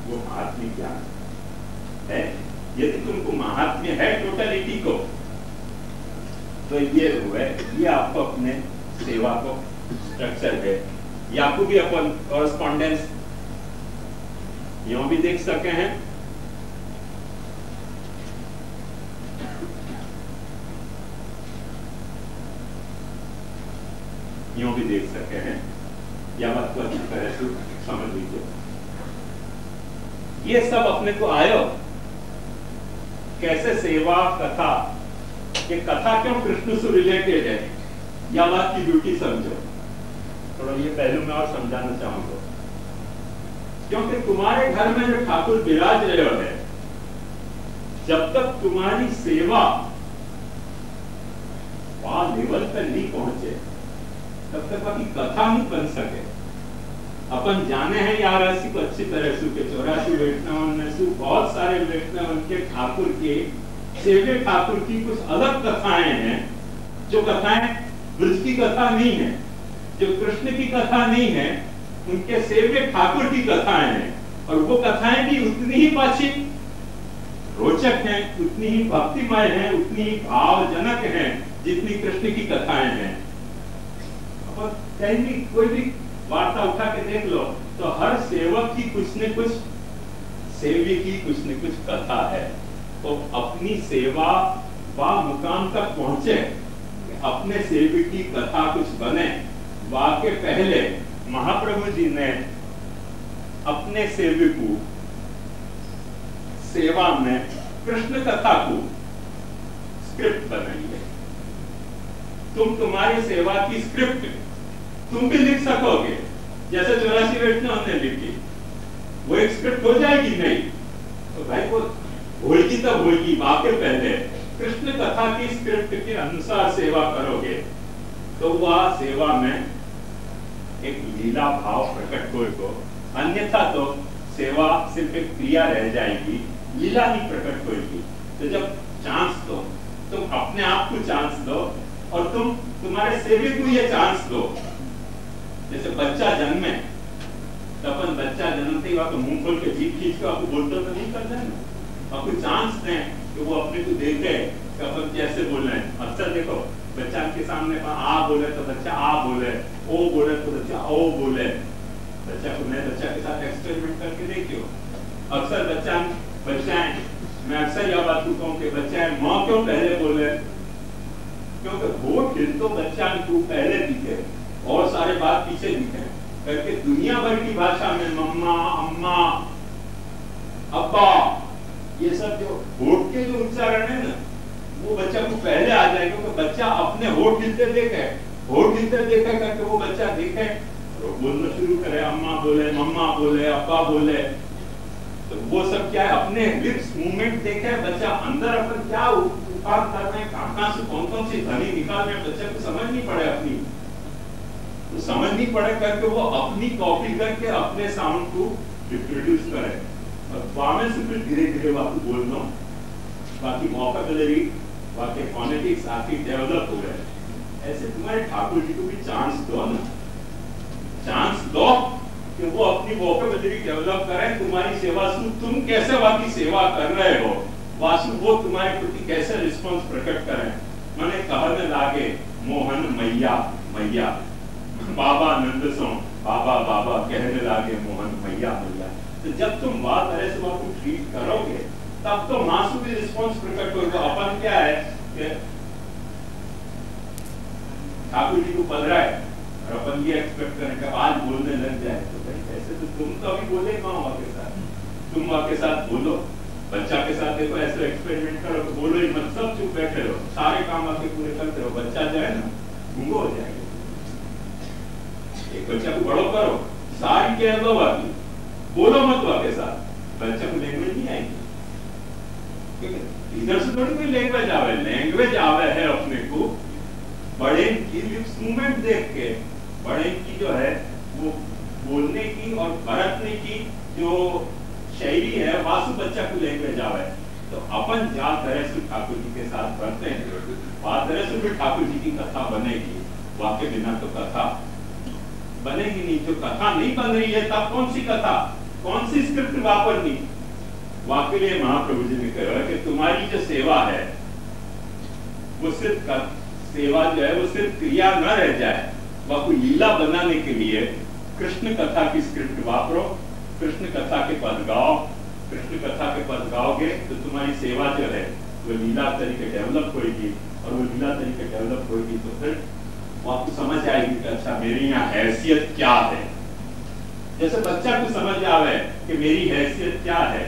वो महात्म्य ज्ञान है। यदि तुमको महात्म्य है टोटलिटी को, तो ये हुए, ये आपको अपने सेवा को स्ट्रक्चर है। ये आपको भी अपन कॉरेस्पॉन्डेंस यूं भी देख सके हैं, यूं भी देख सके हैं, या बात को अच्छी तरह से समझ लीजिए। ये सब अपने को आयो कैसे सेवा कथा कि कथा क्यों कृष्ण से रिलेटेड है, या बात की ब्यूटी समझो। थोड़ा ये पहलू में और समझाना चाहूंगा, क्योंकि तुम्हारे घर में जो ठाकुर विराज रहे हो है, जब तक तुम्हारी सेवा वहां लेवल पर नहीं पहुंचे तब तक अभी कथा नहीं बन सके। अपन जाने हैं यार ऐसी को अच्छी तरह से के 84 वैष्णव में से बहुत सारे वैष्णव के ठाकुर के सेवे ठाकुर की कुछ अलग कथाएं हैं, जो कथाएं ब्रज की कथा नहीं है, जो कृष्ण की कथा नहीं है, उनके सेवे ठाकुर की कथाएं हैं। और वो कथाएं भी उतनी ही पाची रोचक हैं, उतनी ही भक्तिमय हैं, उतनी ही भावजनक हैं जितनी कृष्ण की कथाएं हैं। अब कहीं भी कोई भी वार्ता उठा के देख लो तो हर सेवक की कुछ न कुछ, सेवी की कुछ न कुछ कथा है। तो अपनी सेवा व मुकाम तक पहुंचे, अपने सेवी की कथा कुछ बने। वाके पहले महाप्रभु जी ने अपने सेवक सेवा में कृष्ण कथा को स्क्रिप्ट बनाई है। तुम तुम्हारी सेवा की स्क्रिप्ट तुम भी लिख सकोगे, जैसे 84 वैष्णव ने लिखी, वो एक स्क्रिप्ट हो जाएगी नहीं तो भाई वो होगी तब होगी। वाके पहले कृष्ण कथा की स्क्रिप्ट के अनुसार सेवा करोगे तो वह सेवा में एक लीला भाव प्रकट होगा, अन्यथा तो सेवा सिर्फ एक क्रिया रह जाएगी, लीला नहीं प्रकट होगी। तो जब चांस दो, तुम अपने आप को चांस दो और तुम तुम्हारे सेवक को ये चांस दो। जैसे बच्चा जन्मे तो अपन बच्चा जन्मते ही आपको मुंह खोल के जीभ खींच के आपको बोलते तो नहीं करते हैं ना, आपको चांस दें कि वो अपने को देखे कि अपन कैसे बोल रहे हैं। अक्सर देखो बच्चा के सामने आ बोले तो बच्चा आ बोले, ओ बोले तो बच्चा ओ बोले। बच्चा को नए बच्चा के साथ एक्सपेरिमेंट करके देखियो। अक्सर बच्चाएं मैं अक्सर यह बात कहूँ कि बच्चाएं माँ क्यों पहले बोले, क्योंकि होठ हिल तो बच्चा को पहले दिखे और सारे बात पीछे दिखे, करके दुनिया भर की भाषा में मम्मा, अम्मा, अब्बा, ये सब जो होठ के जो उच्चारण है ना, वो बच्चा को पहले आ जाए, क्योंकि बच्चा अपने होठ हिलते देखे, होठ हिलते देखे करके वो बच्चा देखे और बोलना शुरू करे, अम्मा बोले, मम्मा बोले, अब्बा बोले। तो वो सब क्या है, अपने लिप्स मूवमेंट देखे बच्चा, अंदर अपन क्या उपार कर रहे हैं, कहां से कौन सी ध्वनि निकाल रहे हैं, बच्चे को समझ नहीं पड़े, अपनी तो समझ नहीं पड़े करके वो अपनी कॉपी करके अपने साउंड को रिप्रोड्यूस करे। और वामे से फिर धीरे धीरे बात बोल लो, बाकी वोकैबुलरी, बाकी फोनेटिक्स आपकी डेवलप हो गए। ऐसे तुम्हारे ठाकुर जी को भी चांस दो ना, चांस दो कि वो अपनी वोकैबुलरी डेवलप करें। तुम्हारी सेवा से तुम कैसे बाकी सेवा कर रहे हो, वासु वो तुम्हारे प्रति कैसे रिस्पॉन्स प्रकट करें। मैंने कहने लागे मोहन मैया मैया, बाबा नंद सो बाबा बाबा कहने लागे मोहन मैया मैया। तो जब तुम बात ऐसे बात को ट्रीट करोगे तब तो मासू भी रिस्पॉन्स प्रकट होगा। अपन क्या है कि ठाकुर जी को पध रहा है और अपन ये एक्सपेक्ट करें कि आज बोलने लग जाए, तो भाई ऐसे तो तुम तो अभी बोले माँ के साथ, तुम माँ के साथ बोलो, बच्चा के साथ देखो ऐसे एक्सपेरिमेंट करो तो बोलो ही मत, सब चुप बैठे रहो, सारे काम आके पूरे करते रहो, बच्चा जो है ना गूंगा हो जाएगा। एक बच्चा को बड़ो करो, सारी कह दो बाकी, बोलो मत के साथ, बच्चा को लैंग्वेज नहीं आएगी। इधर से थोड़ी कोई लैंग्वेज आवे, लैंग्वेज आवे है अपने को बड़े की लिप्स मूवमेंट देख के, बड़े की जो है वो बोलने की और बरतने की जो शैली है, वासु बच्चा को लैंग्वेज आवे। तो अपन जा तरह से ठाकुर जी के साथ बढ़ते हैं, वहां तरह से भी ठाकुर जी की कथा बनेगी। वाके बिना तो कथा बनेगी नहीं। जो कथा नहीं बन रही है तब कौन सी कथा, कौन सी स्क्रिप्ट वापरनी। वाकई लिए महाप्रभु जी ने कहा कि तुम्हारी जो सेवा है वो सिर्फ सेवा जो है वो सिर्फ क्रिया न रह जाए, वह कोई लीला बनाने के लिए कृष्ण कथा की स्क्रिप्ट वापरो, कृष्ण कथा के पद गाओ। कृष्ण कथा के पद गाओगे तो तुम्हारी सेवा जो है वो लीला तरीके डेवलप होगी, और वो लीला तरीके डेवलप होगी तो फिर आपको समझ आएगी कि अच्छा मेरी यहाँ हैसियत क्या है। जैसे बच्चा को समझ आवे कि मेरी हैसियत क्या है,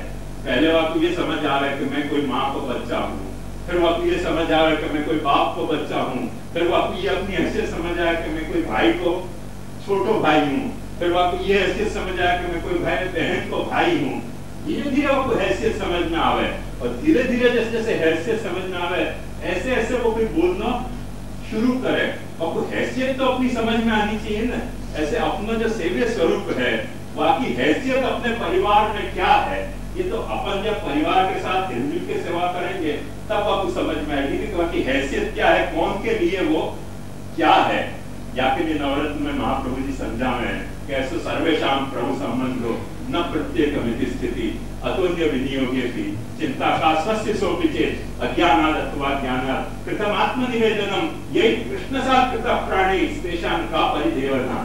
पहले आपको ये समझ आ रहा है कि मैं कोई माँ का बच्चा हूँ, फिर वो आपको ये समझ आवे कि मैं कोई बाप को बच्चा हूँ, फिर वो आपको ये अपनी हैसियत समझ आया कि मैं कोई भाई को छोटो भाई हूँ, फिर वो आपको ये हैसियत समझ आया कि मैं कोई भाई बहन को भाई हूँ। धीरे धीरे आपको हैसियत समझ में आवे, और धीरे धीरे जैसे जैसे हैसियत समझ में आवे ऐसे ऐसे वो फिर बोलना शुरू करे। आपको हैसियत तो अपनी समझ में आनी चाहिए ना। ऐसे अपना जो सेव्य स्वरूप है, बाकी हैसियत अपने परिवार में क्या है, ये तो अपन जब परिवार के साथ हिलमिल के सेवा करेंगे तब आपको समझ में आएगी कि बाकी हैसियत क्या है, कौन के लिए वो क्या है। या फिर नवरत्न में महाप्रभु जी समझा में कैसे सर्वेशाम प्रभु संबंधो न प्रत्येक स्थिति अतुल्य विनियोगे भी चिंता का स्वस्य सोपिचे अज्ञानाद अथवा ज्ञानाद कृतम आत्मनिवेदनम यही कृष्ण साथ कृत प्राणी स्पेशान का परिदेवना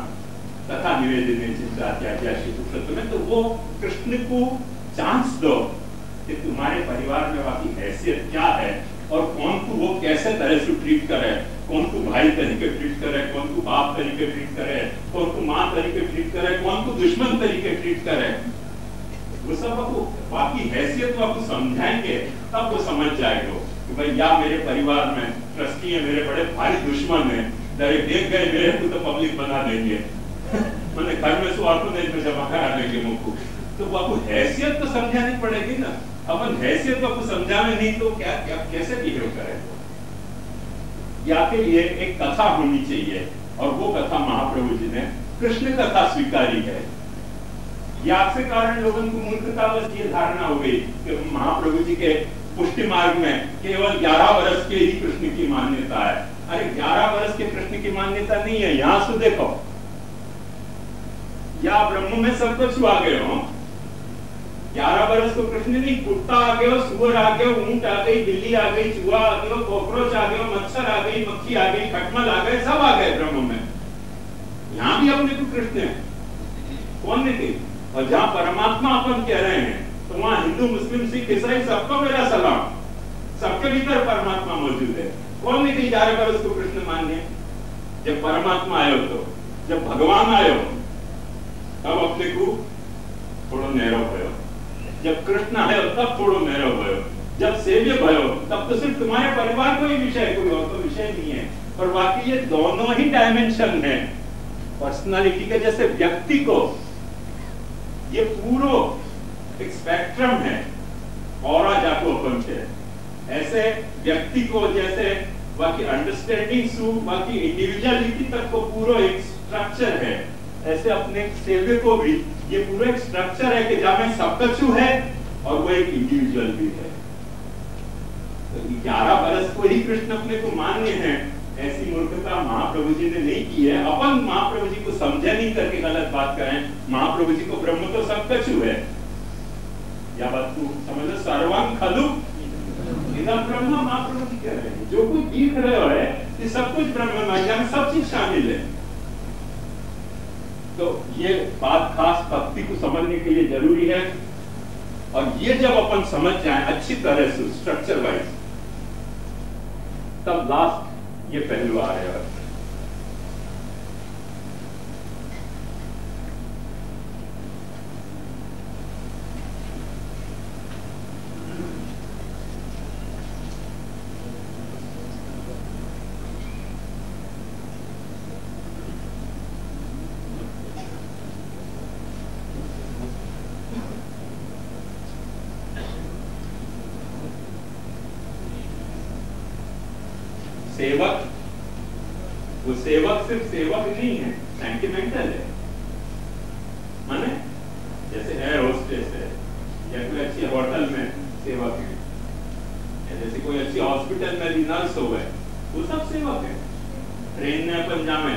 तथा निवेदन चिंता क्या श्री। तो वो कृष्ण को चांस दो कि तुम्हारे परिवार में बाकी हैसियत क्या है और कौन को वो कैसे तरह से ट्रीट करे, कौन को भाई तरीके ट्रीट करे, कौन को बाप तरीके ट्रीट करे, कौन को माँ तरीके ट्रीट करे, कौन को दुश्मन तरीके ट्रीट करे। वो सब आपको बाकी हैसियत को आपको समझाएंगे तब वो समझ जाएगा कि भाई या मेरे परिवार में ट्रस्टी है, मेरे बड़े भारी दुश्मन है, देख गए मेरे को तो पब्लिक बना देंगे मैंने घर में स्वार्थों में जमा करा देंगे मुझको। तो वो आपको हैसियत तो समझानी पड़ेगी ना। अपन हैसियत को आपको समझावे नहीं तो क्या क्या कैसे बिहेव करेंगे। या फिर ये एक कथा होनी चाहिए, और वो कथा महाप्रभु जी ने कृष्ण कथा स्वीकारी है। या से कारण लोगों को मूर्खता बस ये धारणा हो गई कि महाप्रभु जी के पुष्टि मार्ग में केवल 11 वर्ष के ही कृष्ण की मान्यता है। अरे 11 वर्ष के कृष्ण की मान्यता नहीं है। यहाँ से देखो, या ब्रह्म में सब कुछ आ गए हो, 11 वर्ष को कृष्ण नहीं, कुत्ता आ गया, सुअर आ गया, ऊंट आ गई, बिल्ली आ गई, चूहा आ गया, कॉकरोच आ गया, मच्छर आ गई, मक्खी आ गई, खटमल आ गए, सब आ गए ब्रह्म में। यहाँ भी अपने को कृष्ण है, कौन नहीं थी। और जहाँ परमात्मा अपन कह रहे हैं तो वहाँ हिंदू मुस्लिम सिख ईसाई सबको मेरा सलाम, सबके भीतर परमात्मा मौजूद है। कौन नहीं थी 11 वर्ष को कृष्ण मान्य। जब परमात्मा आयो तो, जब भगवान आयो तब अपने को थोड़ा नैरो भयो, जब कृष्ण आयो तब थोड़ो नैरो भयो, जब सेव्य भयो तब तो सिर्फ तुम्हारे परिवार को ही विषय, कोई और तो विषय नहीं है। और बाकी ये दोनों ही डायमेंशन है पर्सनालिटी के। जैसे व्यक्ति को ये पूरा एक स्पेक्ट्रम है और जाको अपन से, ऐसे व्यक्ति को जैसे बाकी अंडरस्टैंडिंग सु बाकी इंडिविजुअलिटी तक को पूरा एक स्ट्रक्चर है, ऐसे अपने सेव्य को भी ये पूरा एक स्ट्रक्चर है कि जहां में सब कुछ है और वो एक इंडिविजुअल भी है। तो 11 वर्ष को ही कृष्ण अपने को मान्य है, ऐसी मूर्खता महाप्रभु जी ने नहीं की है। अपन महाप्रभु जी को समझे नहीं करके गलत बात करें। महाप्रभु जी को ब्रह्म तो सब कुछ है, या बात को समझो, सर्वं खलु इदं ब्रह्म महाप्रभु जी कह रहे हैं। जो कुछ दिख रहे हो है ये सब कुछ ब्रह्म में सब चीज शामिल है। तो ये बात खास भक्ति को समझने के लिए जरूरी है। और ये जब अपन समझ जाए अच्छी तरह से स्ट्रक्चर वाइज, तब लास्ट ये पहलू आ रहा है। सेवक, वो सेवक सिर्फ सेवक नहीं है, सेंटिमेंटल है। माने जैसे एयर होस्टेस है, या कोई अच्छी होटल में सेवक है, या जैसे कोई अच्छी हॉस्पिटल में भी नर्स हो गए, वो सब सेवक है। ट्रेन में अपन जामे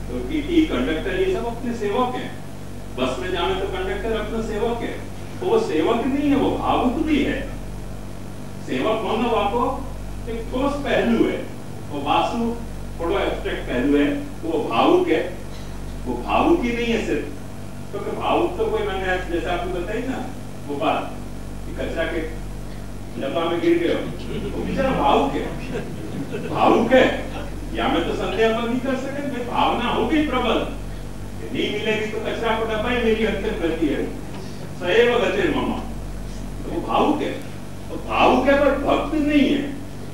तो टीटी कंडक्टर ये सब अपने सेवक हैं। बस में जामे तो कंडक्टर अपना सेवक है। तो वो सेवक नहीं है, वो भावुक भी है। सेवक होना वाको एक ठोस पहलू है, वो वासु थोड़ा एब्स्ट्रैक्ट पहलू है। वो भावुक है, वो भावुक ही नहीं है सिर्फ, क्योंकि भावुक तो कोई मैंने जैसे आपको बताई ना वो बात कि कचरा के डब्बा में गिर गए, वो बेचारा भावुक है। भावुक है या मैं तो संदेह नहीं कर सके, भावना होगी प्रबल, नहीं मिलेगी तो कचरा को डब्बा ही मेरी अंतिम गति है, सैव गतिर्मम। तो वो भावुक है, तो भावुक है पर भक्त नहीं है।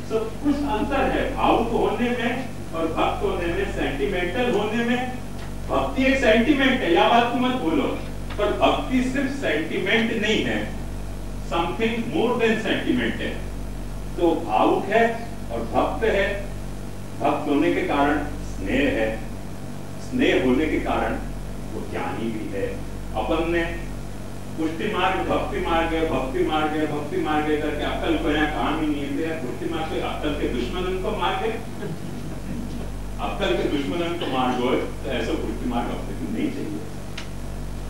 सो कुछ अंतर है भावुक होने में और भक्त होने में, सेंटिमेंटल होने में। भक्ति एक सेंटिमेंट है, या बात को मत भूलो, पर भक्ति सिर्फ सेंटिमेंट नहीं है, समथिंग मोर देन सेंटिमेंट है। तो भावुक है और भक्त है। भक्त होने के कारण स्नेह है, स्नेह होने के कारण वो ज्ञानी भी है। अपन ने पुष्टि मार्ग, भक्ति मार्ग है, भक्ति मार्ग है, भक्ति मार्ग है करके अक्ल को यहाँ काम ही नहीं है। पुष्टि मार्ग से अक्ल के दुश्मन को मार्ग है, अक्ल के दुश्मन को मार्ग हो तो ऐसा पुष्टि मार्ग अपने को नहीं चाहिए।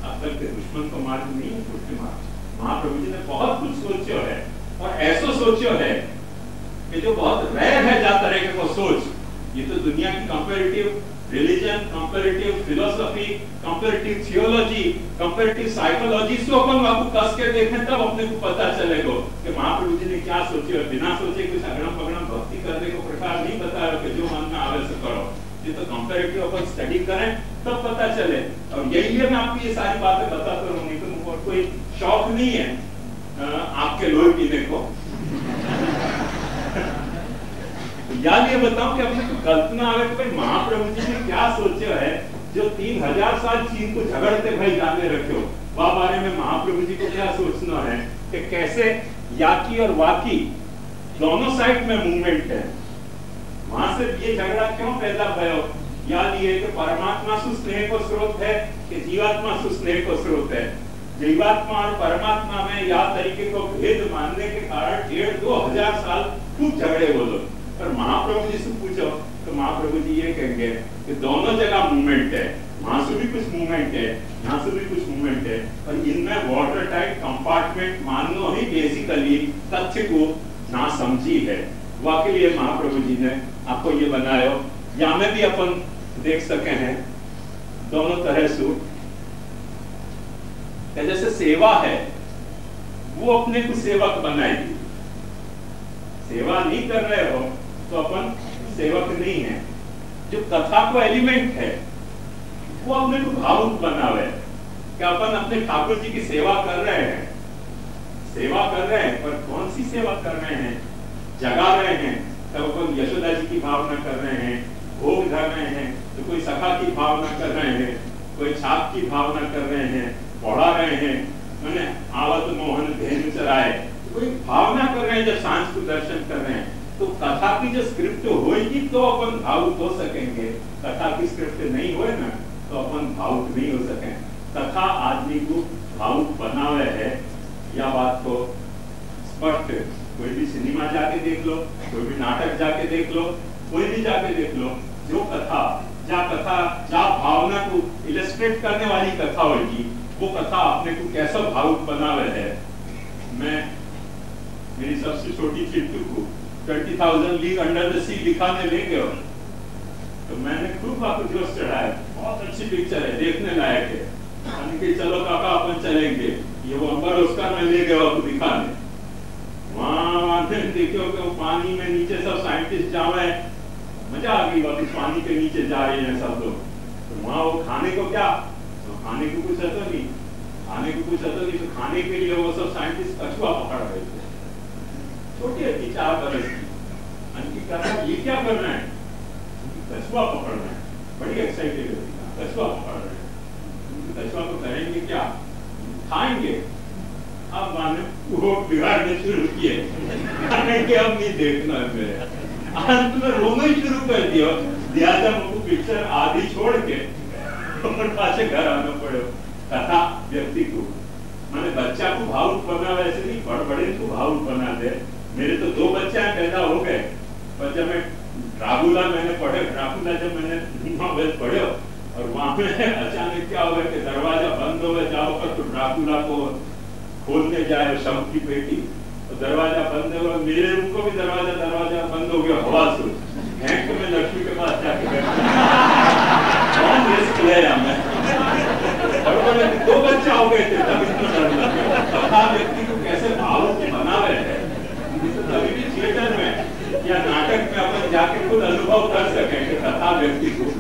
अक्ल के दुश्मन को मार्ग नहीं है पुष्टि मार्ग। महाप्रभु जी ने बहुत कुछ सोचो है और ऐसा सोचो है कि जो बहुत रेयर है जा तरह को सोच। ये तो दुनिया की comparative religion, comparative philosophy, comparative theology, comparative psychology से अपन आपको कस के देखें तब अपने को पता चलेगा कि महाप्रभु जी ने क्या सोचे। और बिना सोचे कुछ अगड़म पगड़म भक्ति करने को प्रकार नहीं बताया कि जो मन में आवे से करो। ये तो कंपैरेटिव अपन स्टडी करें तब पता चले। और यही है मैं आपको ये सारी बातें बताता रहूं, नहीं तो मुझको कोई शौक नहीं है आपके लोही पीने को। याद ये बताऊं कि अपने को कल्पना आवे कि भाई महाप्रभु जी ने क्या सोचा है जो 3000 साल चीन को झगड़ते भाई जाने रखे। वह बारे में महाप्रभु जी को क्या सोचना है कि कैसे याकी और वाकी दोनों साइड में मूवमेंट है। वहां से ये झगड़ा क्यों पैदा भयो? याद ये कि परमात्मा सुस्नेह को स्रोत है कि जीवात्मा सुस्नेह को स्रोत है। जीवात्मा और परमात्मा में या तरीके को भेद मानने के कारण 1500-2000 साल खूब झगड़े बोलो। पर महाप्रभु जी से पूछो तो महाप्रभु जी ये कहेंगे कि दोनों जगह मूवमेंट है, वहां से भी कुछ मूवमेंट है, यहाँ से भी कुछ मूवमेंट है, और इनमें वाटर टाइट कंपार्टमेंट मानना ही बेसिकली तथ्य को ना समझी है। वाकई लिए महाप्रभु जी ने आपको ये बनाया। यहाँ में भी अपन देख सके हैं दोनों तरह से। जैसे सेवा है वो अपने को सेवक बनाएगी। सेवा नहीं कर रहे हो तो अपन सेवक नहीं है। जो कथा को एलिमेंट है वो अपने को भावुक बनावे कि अपन अपने ठाकुर जी की सेवा कर रहे हैं, सेवा कर रहे हैं, पर कौन सी सेवा कर रहे हैं? जगा रहे हैं तब अपन यशोदा जी की भावना कर रहे हैं, भोग धर रहे हैं तो कोई सखा की भावना कर रहे हैं, कोई छाप की भावना कर रहे हैं, पढ़ा रहे हैं, मैंने आवत मोहन धेनु चराए, कोई भावना कर रहे हैं। जब सांझ को दर्शन कर रहे हैं तो कथा की जो स्क्रिप्ट होगी तो अपन भावुक हो सकेंगे। कथा की स्क्रिप्ट नहीं होए ना तो अपन भावुक नहीं हो सके। कथा आदमी को भावुक बनावे है, यह बात को स्पष्ट। कोई भी सिनेमा जाके देख लो, कोई भी नाटक जाके देख लो, कोई भी जाके देख लो, जो कथा जा भावना को इलस्ट्रेट करने वाली कथा होगी वो कथा अपने को कैसा भावुक बनावे है। मैं मेरी सबसे छोटी चिट्टू को 20,000 लीग अंडर द सी दिखाने ले गए तो मैंने खूब आपको जोश चढ़ाया। बहुत अच्छी पिक्चर है, देखने लायक है। मैंने कि चलो काका अपन चलेंगे, ये वो अंबर उसका मैं ले गया आपको दिखाने। वहां देखो कि वो पानी में नीचे सब साइंटिस्ट जावे, मजा आ गई। वापस पानी के नीचे जा रहे हैं सब लोग। तो वहां वो खाने को क्या, तो खाने को कुछ आता नहीं, खाने को कुछ आता नहीं। तो खाने के लिए वो सब साइंटिस्ट कछुआ पकड़ रहे थे, छोटी अच्छी 4 बरस की। ये क्या कर रहे हैं? कछुआ पकड़ रहे हैं। बड़ी एक्साइटेड होती है, कछुआ पकड़ रहे हैं। कछुआ को करेंगे क्या? खाएंगे। अब माने वो बिगाड़ने शुरू किए, खाने के अब नहीं देखना है मेरे। अंत में रोना ही शुरू कर दिया। लिहाजा मुझको पिक्चर आधी छोड़ के और पाछे घर आना पड़े। कथा व्यक्ति को माने बच्चा को भावुक बना, वैसे नहीं बड़े को भावुक बना दे। मेरे तो 2 बच्चे पैदा हो गए, पर जब मैं ड्राकुला मैंने पढ़े, ड्राकुला जब मैंने नॉवेल पढ़े और वहां पे अचानक क्या हुआ कि दरवाजा बंद हो गया, जाओ पर तो ड्राकुला को खोलने जाए शव की पेटी, तो दरवाजा बंद हो गया। मेरे रूम को भी दरवाजा बंद हो गया हवा से। बैंक में लक्ष्मी के पास जाके कौन रिस्क ले रहा मैं? बड़े 2 बच्चे हो गए थे तब इतना डर लगा। कथा व्यक्ति को कैसे भावुक बनावे है, कभी भी थिएटर में या नाटक में अपन जाके खुद अनुभव कर सकें कि कथा व्यक्ति को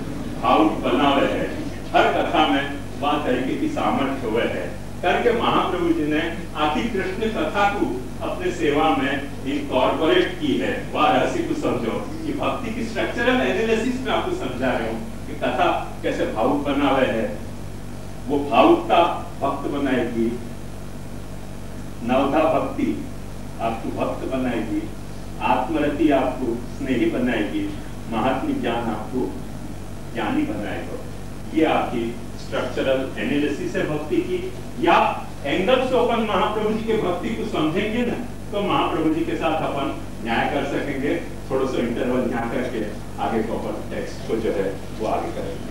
भावुक बनावे है। हर कथा में बात तरीके की सामर्थ्य हुए है। करके महाप्रभु जी ने आखिर कृष्ण कथा को अपने सेवा में इनकॉर्पोरेट की है। वह रहस्य को समझो कि भक्ति की स्ट्रक्चरल एनालिसिस में आपको समझा रहे हूँ कि कथा कैसे भावुक बना हुआ है। वो भावुकता भक्त बनाएगी, नवधा भक्ति आपको भक्त बनाएगी, आत्मरति आपको स्नेही बनाएगी, महात्म्य ज्ञान आपको ज्ञानी बनाएगा। ये आपकी स्ट्रक्चरल एनालिसिस है भक्ति की। या एंगल से अपन महाप्रभु जी के भक्ति को समझेंगे ना, तो महाप्रभु जी के साथ अपन न्याय कर सकेंगे। थोड़ा सा इंटरवल यहाँ करके आगे को अपन टेक्स्ट को जो है वो आगे करेंगे।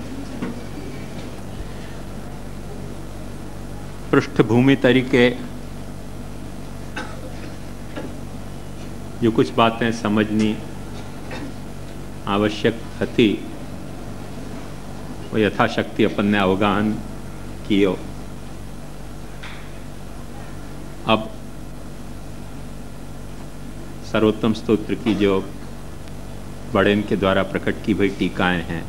पृष्ठभूमि तरीके जो कुछ बातें समझनी आवश्यक थी वो यथाशक्ति अपन ने अवगाहन कियो। अब सर्वोत्तम स्तोत्र की जो बड़ेन के द्वारा प्रकट की हुई टीकाएं हैं,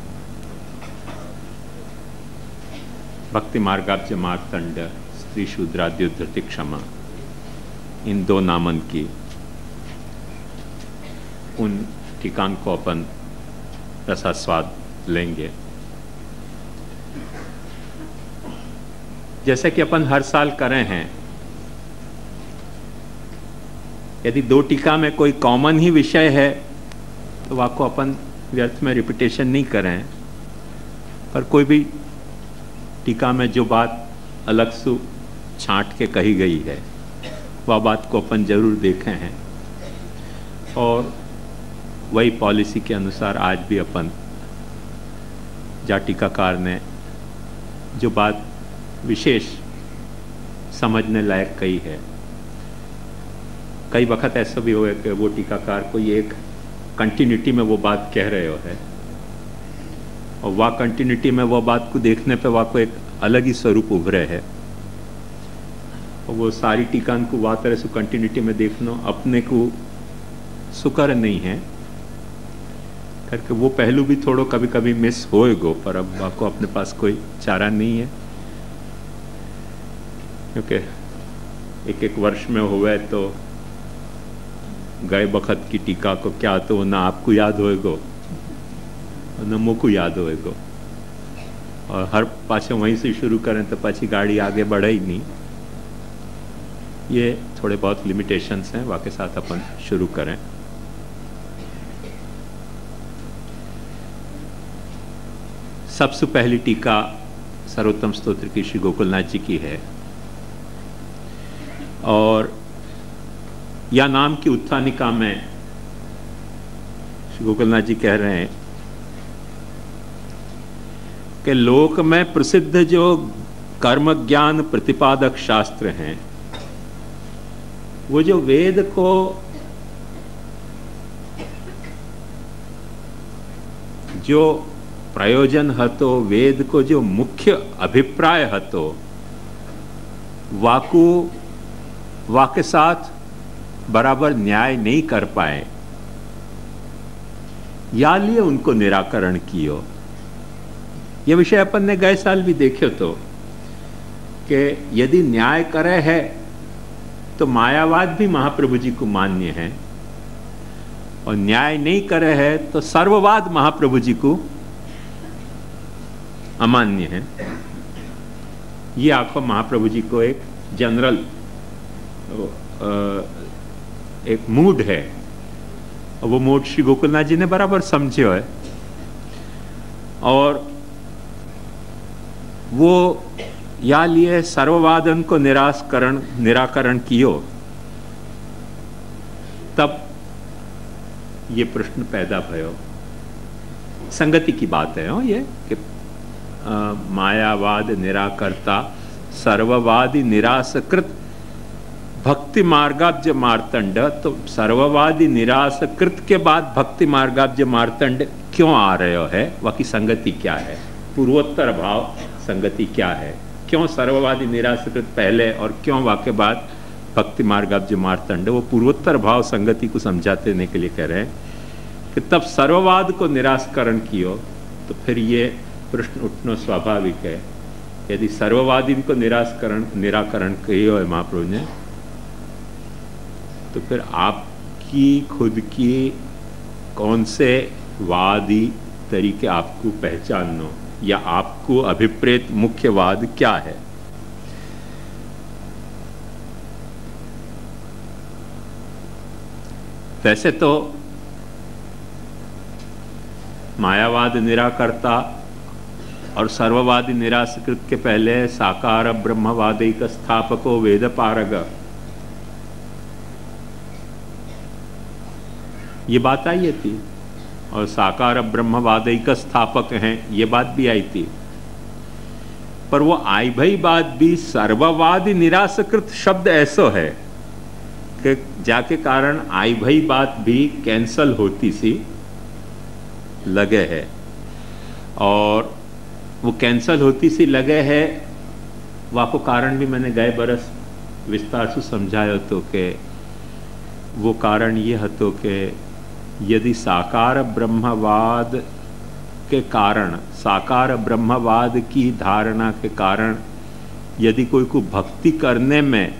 भक्ति मार्गाब्ज मार्तंड स्त्री शूद्राद्युद्धति क्षमा, इन दो नामन की, उन टीकां को अपन रसास्वाद लेंगे। जैसे कि अपन हर साल कर रहे हैं, यदि दो टीका में कोई कॉमन ही विषय है तो वाको अपन व्यर्थ में रिपीटेशन नहीं करें, पर कोई भी टीका में जो बात अलग से छांट के कही गई है वह बात को अपन जरूर देखे हैं। और वही पॉलिसी के अनुसार आज भी अपन जा टीकाकार ने जो बात विशेष समझने लायक कही है, कई वक्त ऐसा भी हुआ कि वो टीकाकार कोई एक कंटिन्यूटी में वो बात कह रहे हो है और वह कंटिन्यूटी में वो बात को देखने पे वह को एक अलग ही स्वरूप उभरे है। और वो सारी टीकान को वह तरह से कंटिन्यूटी में देखना अपने को सुकर नहीं है करके वो पहलू भी थोड़ो कभी कभी मिस होएगो, पर अब वह को अपने पास कोई चारा नहीं है। क्योंकि एक एक वर्ष में हुए तो गए बखत की टीका को क्या तो ना आपको याद होएगो न मुझको याद होएगो, और हर पासे वहीं से शुरू करें तो पाछी गाड़ी आगे बढ़े ही नहीं। ये थोड़े बहुत लिमिटेशंस हैं, वाके साथ अपन शुरू करें। सबसे पहली टीका सर्वोत्तम स्तोत्र की श्री गोकुलनाथ जी की है, और या नाम की उत्थानिका में श्री गोकुलनाथ जी कह रहे हैं कि लोक में प्रसिद्ध जो कर्म ज्ञान प्रतिपादक शास्त्र हैं, वो जो वेद को जो प्रयोजन हतो, वेद को जो मुख्य अभिप्राय हतो, वाके साथ बराबर न्याय नहीं कर पाए, या लिए उनको निराकरण कियो। ये विषय अपन ने गए साल भी देखे तो कि यदि न्याय करे है तो मायावाद भी महाप्रभु जी को मान्य है, और न्याय नहीं करे है तो सर्ववाद महाप्रभु जी को अमान्य है। ये आपको महाप्रभु जी को एक जनरल एक मूड है, और वो मूड श्री गोकुलनाथ जी ने बराबर समझे है, और वो या लिए सर्ववादन को निराकरण कियो। तब ये प्रश्न पैदा भयो, संगति की बात है ये कि मायावाद निराकर्ता सर्ववादी निरासकृत भक्ति मार्गाब्ज मार्तंड। तो सर्ववादी निरासकृत के बाद भक्ति मार्गाब्ज मार्तंड क्यों आ रहे है, वह की संगति क्या है, पूर्वोत्तर भाव संगति क्या है, क्यों सर्ववादी निरासकृत पहले और क्यों वाके बाद भक्ति मार्गाब्ज मार्तंड। वो पूर्वोत्तर भाव संगति को समझाते देने के लिए कह रहे हैं कि तब सर्ववाद को निराकरण कियो। तो फिर ये प्रश्न उठना स्वाभाविक है यदि सर्ववादी को निराकरण किया है महाप्रभु ने, तो फिर आपकी खुद की कौन से वादी तरीके आपको पहचानना, या आपको अभिप्रेत मुख्यवाद क्या है? वैसे तो मायावाद निराकर्ता और सर्ववादी निराकृत के पहले साकार ब्रह्मवादिक स्थापको वेद पारग, ये बात आई थी, और साकार ब्रह्मवादिक स्थापक हैं ये बात भी आई थी। पर वो आई भाई बात भी सर्ववादी निराकृत शब्द ऐसा है कि जाके कारण आई भाई बात भी कैंसल होती सी लगे है, और वो कैंसल होती सी लगे है। वाको कारण भी मैंने गए बरस विस्तार से समझाया तो कि वो कारण ये हतो कि यदि साकार ब्रह्मवाद के कारण, साकार ब्रह्मवाद की धारणा के कारण यदि कोई को भक्ति करने में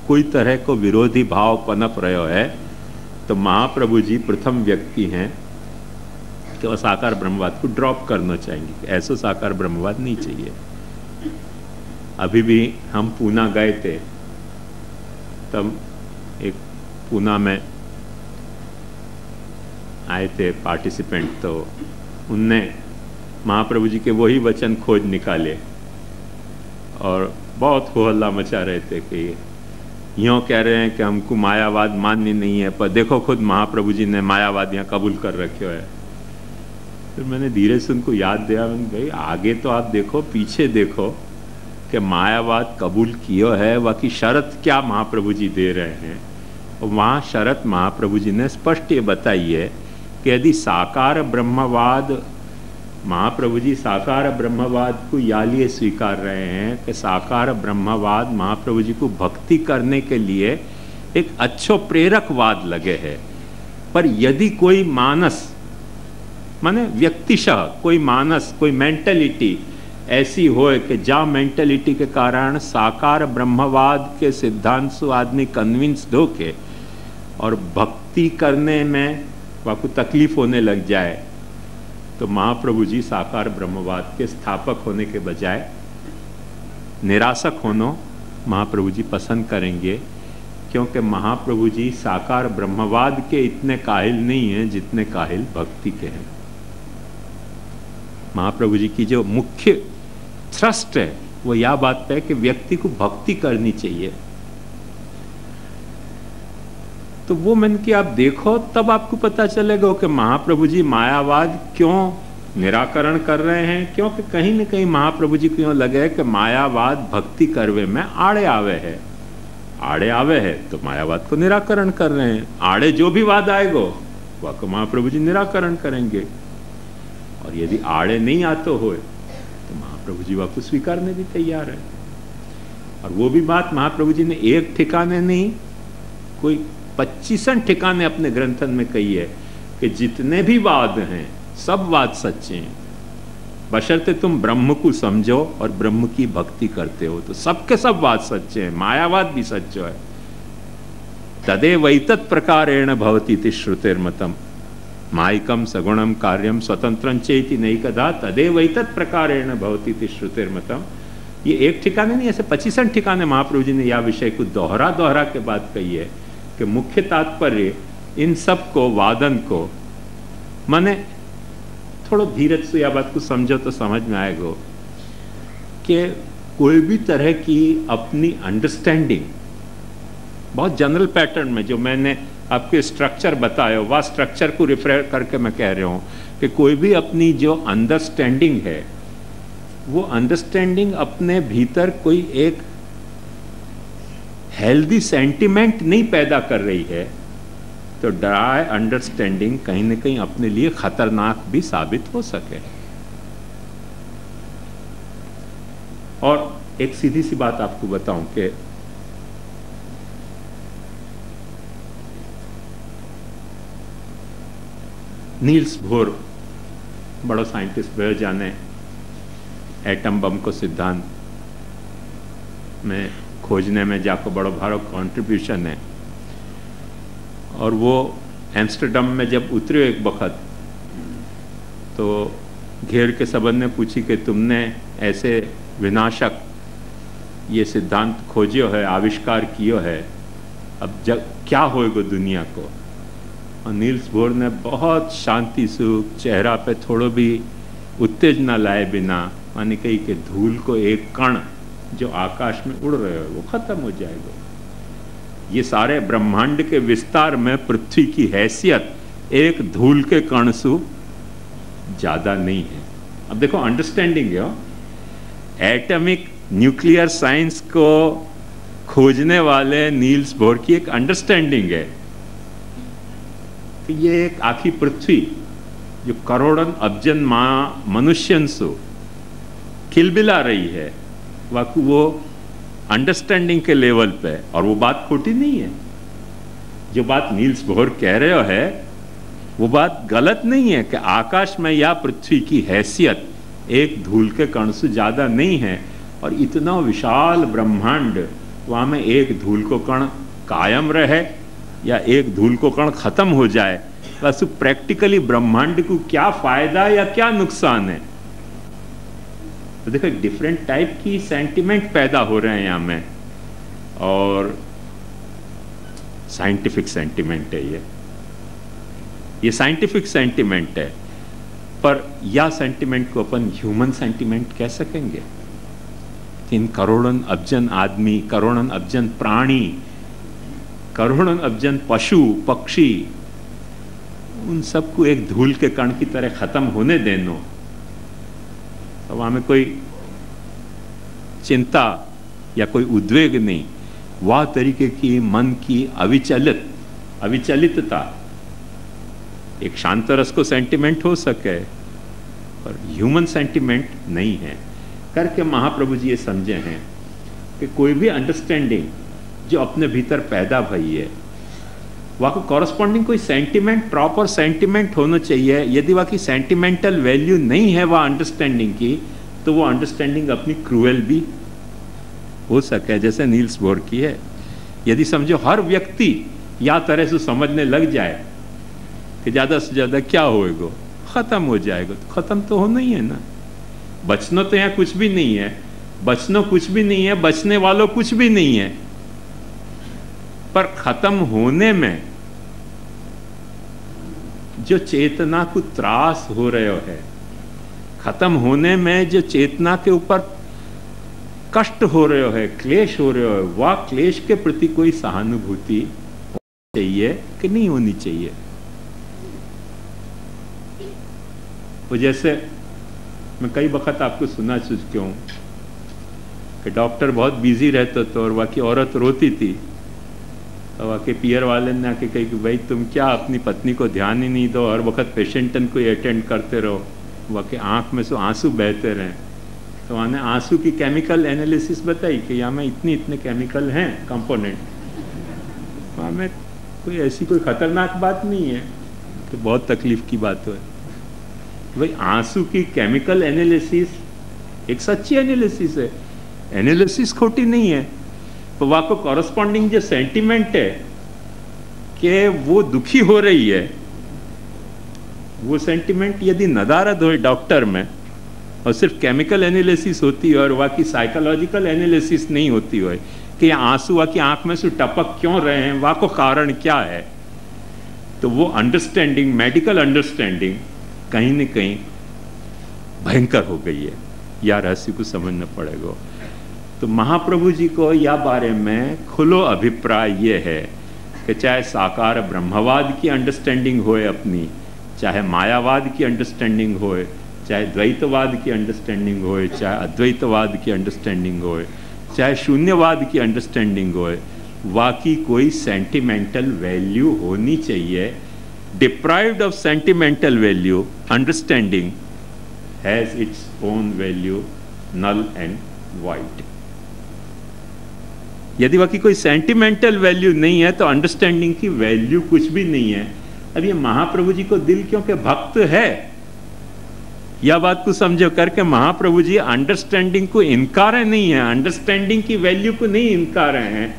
कोई तरह को विरोधी भाव पनप रहे है, तो महाप्रभु जी प्रथम व्यक्ति हैं कि वह साकार ब्रह्मवाद को ड्रॉप करना चाहेंगे। ऐसा साकार ब्रह्मवाद नहीं चाहिए। अभी भी हम पूना गए थे, तब एक पूना में आए थे पार्टिसिपेंट, तो उनने महाप्रभु जी के वही वचन खोज निकाले और बहुत हो हल्ला मचा रहे थे कि यूँ कह रहे हैं कि हमको मायावाद मान्य नहीं है, पर देखो खुद महाप्रभु जी ने मायावाद यहाँ कबूल कर रखे है। फिर मैंने धीरे से उनको याद दिया, मैंने भाई आगे तो आप देखो, पीछे देखो कि मायावाद कबूल किया है, बाकी शर्त क्या महाप्रभु जी दे रहे हैं। और वहाँ शर्त महाप्रभु जी ने स्पष्ट ये बताई है कि यदि साकार ब्रह्मवाद, महाप्रभु जी साकार ब्रह्मवाद को या लिए स्वीकार रहे हैं कि साकार ब्रह्मवाद महाप्रभु जी को भक्ति करने के लिए एक अच्छो प्रेरकवाद लगे है। पर यदि कोई मानस, माने व्यक्तिशः कोई मानस, कोई मेंटलिटी ऐसी होए कि जहाँ मेंटलिटी के कारण साकार ब्रह्मवाद के सिद्धांत से आदमी कन्विंस्ड हो के और भक्ति करने में वाकु तकलीफ होने लग जाए, तो महाप्रभु जी साकार ब्रह्मवाद के स्थापक होने के बजाय निरासक होना महाप्रभु जी पसंद करेंगे, क्योंकि महाप्रभु जी साकार ब्रह्मवाद के इतने काहिल नहीं हैं जितने काहिल भक्ति के हैं। महाप्रभु जी की जो मुख्य थ्रस्ट है वो यह बात है कि व्यक्ति को भक्ति करनी चाहिए। तो वो मन की आप देखो, तब आपको पता चलेगा कि महाप्रभु जी मायावाद क्यों निराकरण कर रहे हैं, क्योंकि कहीं न कहीं महाप्रभु जी को यूँ लगे कि मायावाद भक्ति करवे में आड़े आवे है। आड़े आवे है तो मायावाद को निराकरण कर रहे हैं। आड़े जो भी वाद आएगा वह को महाप्रभु जी निराकरण करेंगे, और यदि आड़े नहीं आते होए तो महाप्रभु जी वह को स्वीकारने भी तैयार है। और वो भी बात महाप्रभु जी ने एक ठिकाने नहीं, कोई 25 ठिकाने अपने ग्रंथन में कही है कि जितने भी वाद हैं सब वाद सच्चे हैं, बशर्ते तुम ब्रह्म को समझो और ब्रह्म की भक्ति करते हो, तो सबके सब वाद सच्चे हैं। मायावाद भी सच्चो है। तदेवैतत् प्रकारेण भवति इति श्रुतिर्मतम् मायिकम सगुणम कार्यम स्वतंत्रं चेति नैकदा तदेवैतत् प्रकारेण भवति इति श्रुतिर्मतम्। ये एक ठिकाने नहीं, ऐसे 25 ठिकाने महाप्रभु जी ने यह विषय को दोहरा के बात कही है कि मुख्य तात्पर्य इन सब को वादन को, माने थोड़ा धीरज से यह बात को समझो तो समझ में आएगा कि कोई भी तरह की अपनी अंडरस्टैंडिंग, बहुत जनरल पैटर्न में जो मैंने आपके स्ट्रक्चर बताया वह स्ट्रक्चर को रिफर करके मैं कह रहा हूँ कि कोई भी अपनी जो अंडरस्टैंडिंग है वो अंडरस्टैंडिंग अपने भीतर कोई एक हेल्दी सेंटिमेंट नहीं पैदा कर रही है, तो ड्राई अंडरस्टैंडिंग कहीं न कहीं अपने लिए खतरनाक भी साबित हो सके। और एक सीधी सी बात आपको बताऊं कि नील्स बोर, बड़ा साइंटिस्ट, वह जाने एटम बम को सिद्धांत में खोजने में जाको बड़ो भारो कंट्रीब्यूशन है। और वो एम्स्टरडम में जब उतरे एक वक्त तो घेर के सबन ने पूछी कि तुमने ऐसे विनाशक ये सिद्धांत खोजियो है, आविष्कार कियो है, अब जब क्या होएगा दुनिया को। और नील्स बोर ने बहुत शांति से चेहरा पे थोड़ो भी उत्तेजना लाए बिना माने कही कि धूल को एक कण जो आकाश में उड़ रहे हो वो खत्म हो जाएगा। ये सारे ब्रह्मांड के विस्तार में पृथ्वी की हैसियत एक धूल के कण से ज्यादा नहीं है। अब देखो अंडरस्टैंडिंग है, एटॉमिक न्यूक्लियर साइंस को खोजने वाले नील्स बोर की एक अंडरस्टैंडिंग है कि ये एक आखी पृथ्वी जो करोड़न अब्जन मनुष्यन से खिलबिला रही है, वाकू वो अंडरस्टैंडिंग के लेवल पे, और वो बात खोटी नहीं है। जो बात नील्स बोर कह रहे हो है वो बात गलत नहीं है कि आकाश में या पृथ्वी की हैसियत एक धूल के कण से ज्यादा नहीं है, और इतना विशाल ब्रह्मांड वहां में एक धूल को कण कायम रहे या एक धूल को कण खत्म हो जाए, बस प्रैक्टिकली ब्रह्मांड को क्या फायदा या क्या नुकसान है। तो देखो डिफरेंट टाइप की सेंटिमेंट पैदा हो रहे हैं यहाँ में, और साइंटिफिक सेंटिमेंट है ये साइंटिफिक सेंटिमेंट है। पर यह सेंटिमेंट को अपन ह्यूमन सेंटिमेंट कह सकेंगे? इन करोड़न अब्जन आदमी, करोड़न अब्जन प्राणी, करोड़न अब्जन पशु पक्षी, उन सबको एक धूल के कण की तरह खत्म होने देनो, तो वहां में कोई चिंता या कोई उद्वेग नहीं। वह तरीके की मन की अविचलितता, एक शांत रस को सेंटिमेंट हो सके पर ह्यूमन सेंटिमेंट नहीं है करके महाप्रभु जी ये समझे हैं कि कोई भी अंडरस्टैंडिंग जो अपने भीतर पैदा भई है वह को कॉरस्पॉन्डिंग कोई सेंटिमेंट, प्रॉपर सेंटिमेंट होना चाहिए। यदि वह की सेंटिमेंटल वैल्यू नहीं है वह अंडरस्टैंडिंग की, तो वो अंडरस्टैंडिंग अपनी क्रूएल भी हो सके, जैसे नील्स बोर की है। यदि समझो हर व्यक्ति या तरह से समझने लग जाए कि ज्यादा से ज्यादा क्या होएगा, खत्म हो जाएगा, तो खत्म तो होना ही है ना। बचना तो यहाँ कुछ भी नहीं है, बचना कुछ भी नहीं है, बचने वालों कुछ भी नहीं है, पर खत्म होने में जो चेतना को त्रास हो रहे है, खत्म होने में जो चेतना के ऊपर कष्ट हो रहे है, क्लेश हो रहे है, वह क्लेश के प्रति कोई सहानुभूति होनी चाहिए कि नहीं होनी चाहिए। वो जैसे मैं कई वक्त आपको सुना चुका हूं कि डॉक्टर बहुत बिजी रहता था और वह की औरत रोती थी, तो वह के पियर वाले ने आके कही कि भाई तुम क्या अपनी पत्नी को ध्यान ही नहीं दो, हर वक्त पेशेंटन को अटेंड करते रहो, वह के आंख में से आंसू बहते रहें। तो वहाँ ने आंसू की केमिकल एनालिसिस बताई कि यहाँ में इतने केमिकल हैं कंपोनेंट, वहाँ में कोई ऐसी कोई खतरनाक बात नहीं है, तो बहुत तकलीफ की बात है। भाई आंसू की केमिकल एनालिसिस एक सच्ची एनालिसिस है, एनालिसिस खोटी नहीं है, तो वहाँ को कॉरस्पॉन्डिंग जो सेंटिमेंट है कि वो दुखी हो रही है, वो सेंटिमेंट यदि नदारद हो डॉक्टर में और सिर्फ केमिकल एनालिसिस होती है और वहाँ की साइकोलॉजिकल एनालिसिस नहीं होती हो कि आंसू वहाँ की आंख में से टपक क्यों रहे हैं, वहाँ को कारण क्या है, तो वो अंडरस्टैंडिंग, मेडिकल अंडरस्टैंडिंग कहीं न कहीं भयंकर हो गई है। या रहस्य को समझना पड़ेगा। तो महाप्रभु जी को या बारे में खुलो अभिप्राय ये है कि चाहे साकार ब्रह्मवाद की अंडरस्टैंडिंग होए अपनी, चाहे मायावाद की अंडरस्टैंडिंग होए, चाहे द्वैतवाद की अंडरस्टैंडिंग होए, चाहे अद्वैतवाद की अंडरस्टैंडिंग होए, चाहे शून्यवाद की अंडरस्टैंडिंग होए, वाकई कोई सेंटिमेंटल वैल्यू होनी चाहिए। Deprived of sentimental value, understanding has its own value, null and void. यदि वह की कोई सेंटिमेंटल वैल्यू नहीं है तो अंडरस्टैंडिंग की वैल्यू कुछ भी नहीं है। अब ये महाप्रभु जी को दिल क्योंकि भक्त है, यह बात को समझो करके महाप्रभु जी अंडरस्टैंडिंग को इनकार नहीं है, अंडरस्टैंडिंग की वैल्यू को नहीं इनकार रहे हैं।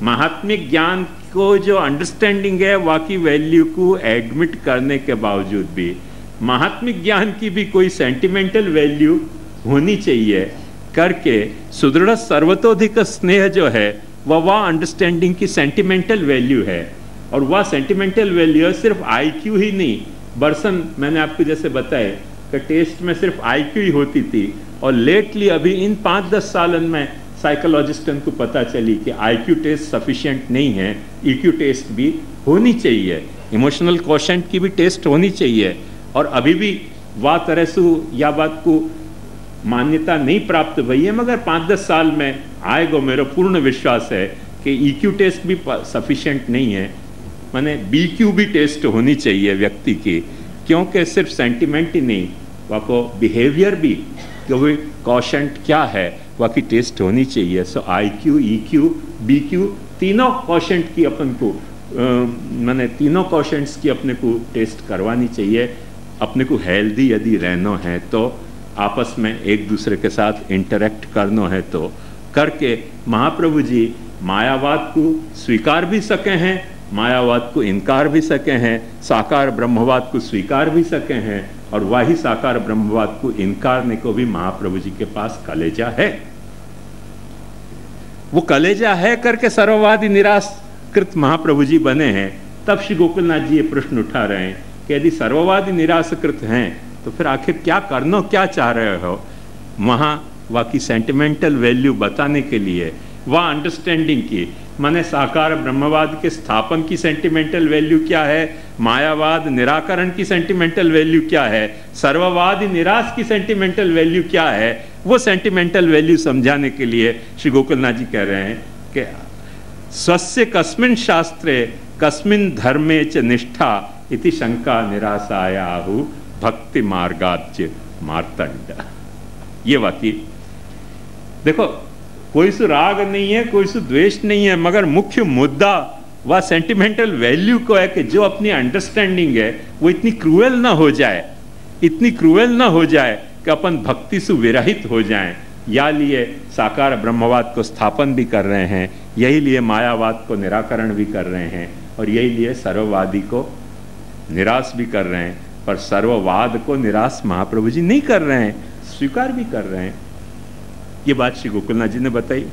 महात्मिक ज्ञान को जो अंडरस्टैंडिंग है वाकई वैल्यू को एडमिट करने के बावजूद भी महात्मिक ज्ञान की भी कोई सेंटिमेंटल वैल्यू होनी चाहिए करके सुदृढ़ सर्वतोधिक स्नेह जो है वह अंडरस्टैंडिंग की सेंटिमेंटल वैल्यू है। और वह सेंटिमेंटल वैल्यू सिर्फ आईक्यू ही नहीं, बरसन मैंने आपको जैसे बताया कि टेस्ट में सिर्फ आईक्यू ही होती थी और लेटली अभी इन 5-10 सालन में साइकोलॉजिस्टन को पता चली कि आईक्यू टेस्ट सफिशिएंट नहीं है, ईक्यू टेस्ट भी होनी चाहिए, इमोशनल क्वोशेंट की भी टेस्ट होनी चाहिए। और अभी भी वह तरह से यह बात को मान्यता नहीं प्राप्त हुई है, मगर 5-10 साल में आएगा, मेरा पूर्ण विश्वास है कि ईक्यू टेस्ट भी सफिशिएंट नहीं है, माने बीक्यू भी टेस्ट होनी चाहिए व्यक्ति की, क्योंकि सिर्फ सेंटिमेंट ही नहीं, वह को बिहेवियर भी कि वो क्वोशेंट क्या है वह की टेस्ट होनी चाहिए। सो आईक्यू, ईक्यू, बीक्यू तीनों क्वोशेंट की अपन को माने तीनों क्वोशेंट्स की अपने को टेस्ट करवानी चाहिए। अपने को हेल्दी यदि रहना है तो आपस में एक दूसरे के साथ इंटरेक्ट करना है तो करके महाप्रभु जी मायावाद को स्वीकार भी सके हैं, मायावाद को इनकार भी सके हैं, साकार ब्रह्मवाद को स्वीकार भी सके हैं, और वही साकार ब्रह्मवाद को इनकारने को भी महाप्रभु जी के पास कलेजा है। वो कलेजा है करके सर्ववादी निराशकृत महाप्रभु जी बने हैं। तब श्री गोकुलनाथ जी ये प्रश्न उठा रहे हैं कि यदि सर्ववादी निराशकृत हैं तो फिर आखिर क्या करना, क्या चाह रहे हो। वहाँ वह की सेंटिमेंटल वैल्यू बताने के लिए, वह अंडरस्टैंडिंग की, माने साकार ब्रह्मवाद के स्थापन की सेंटिमेंटल वैल्यू क्या है, मायावाद निराकरण की सेंटिमेंटल वैल्यू क्या है, सर्ववादी निराश की सेंटिमेंटल वैल्यू क्या है, वो सेंटिमेंटल वैल्यू समझाने के लिए श्री गोकुलनाथ जी कह रहे हैं कि स्वस्य कस्मिन् शास्त्रे कस्मिन् धर्मे च निष्ठा इति शंका निराशायाहु भक्ति मार्गाच्य मार्तंड। ये वाक्य देखो, कोई सु राग नहीं है, कोई सु द्वेष नहीं है, मगर मुख्य मुद्दा वह सेंटिमेंटल वैल्यू को है कि जो अपनी अंडरस्टैंडिंग है वो इतनी क्रूएल ना हो जाए, इतनी क्रूएल ना हो जाए कि अपन भक्ति से विरहित हो जाएं। या लिए साकार ब्रह्मवाद को स्थापन भी कर रहे हैं, यही लिए मायावाद को निराकरण भी कर रहे हैं, और यही लिए सर्ववादी को निराश भी कर रहे हैं। पर सर्ववाद को निराश महाप्रभु जी नहीं कर रहे हैं, स्वीकार भी कर रहे हैं। ये बात श्री गोकुलनाथ जी ने बताई।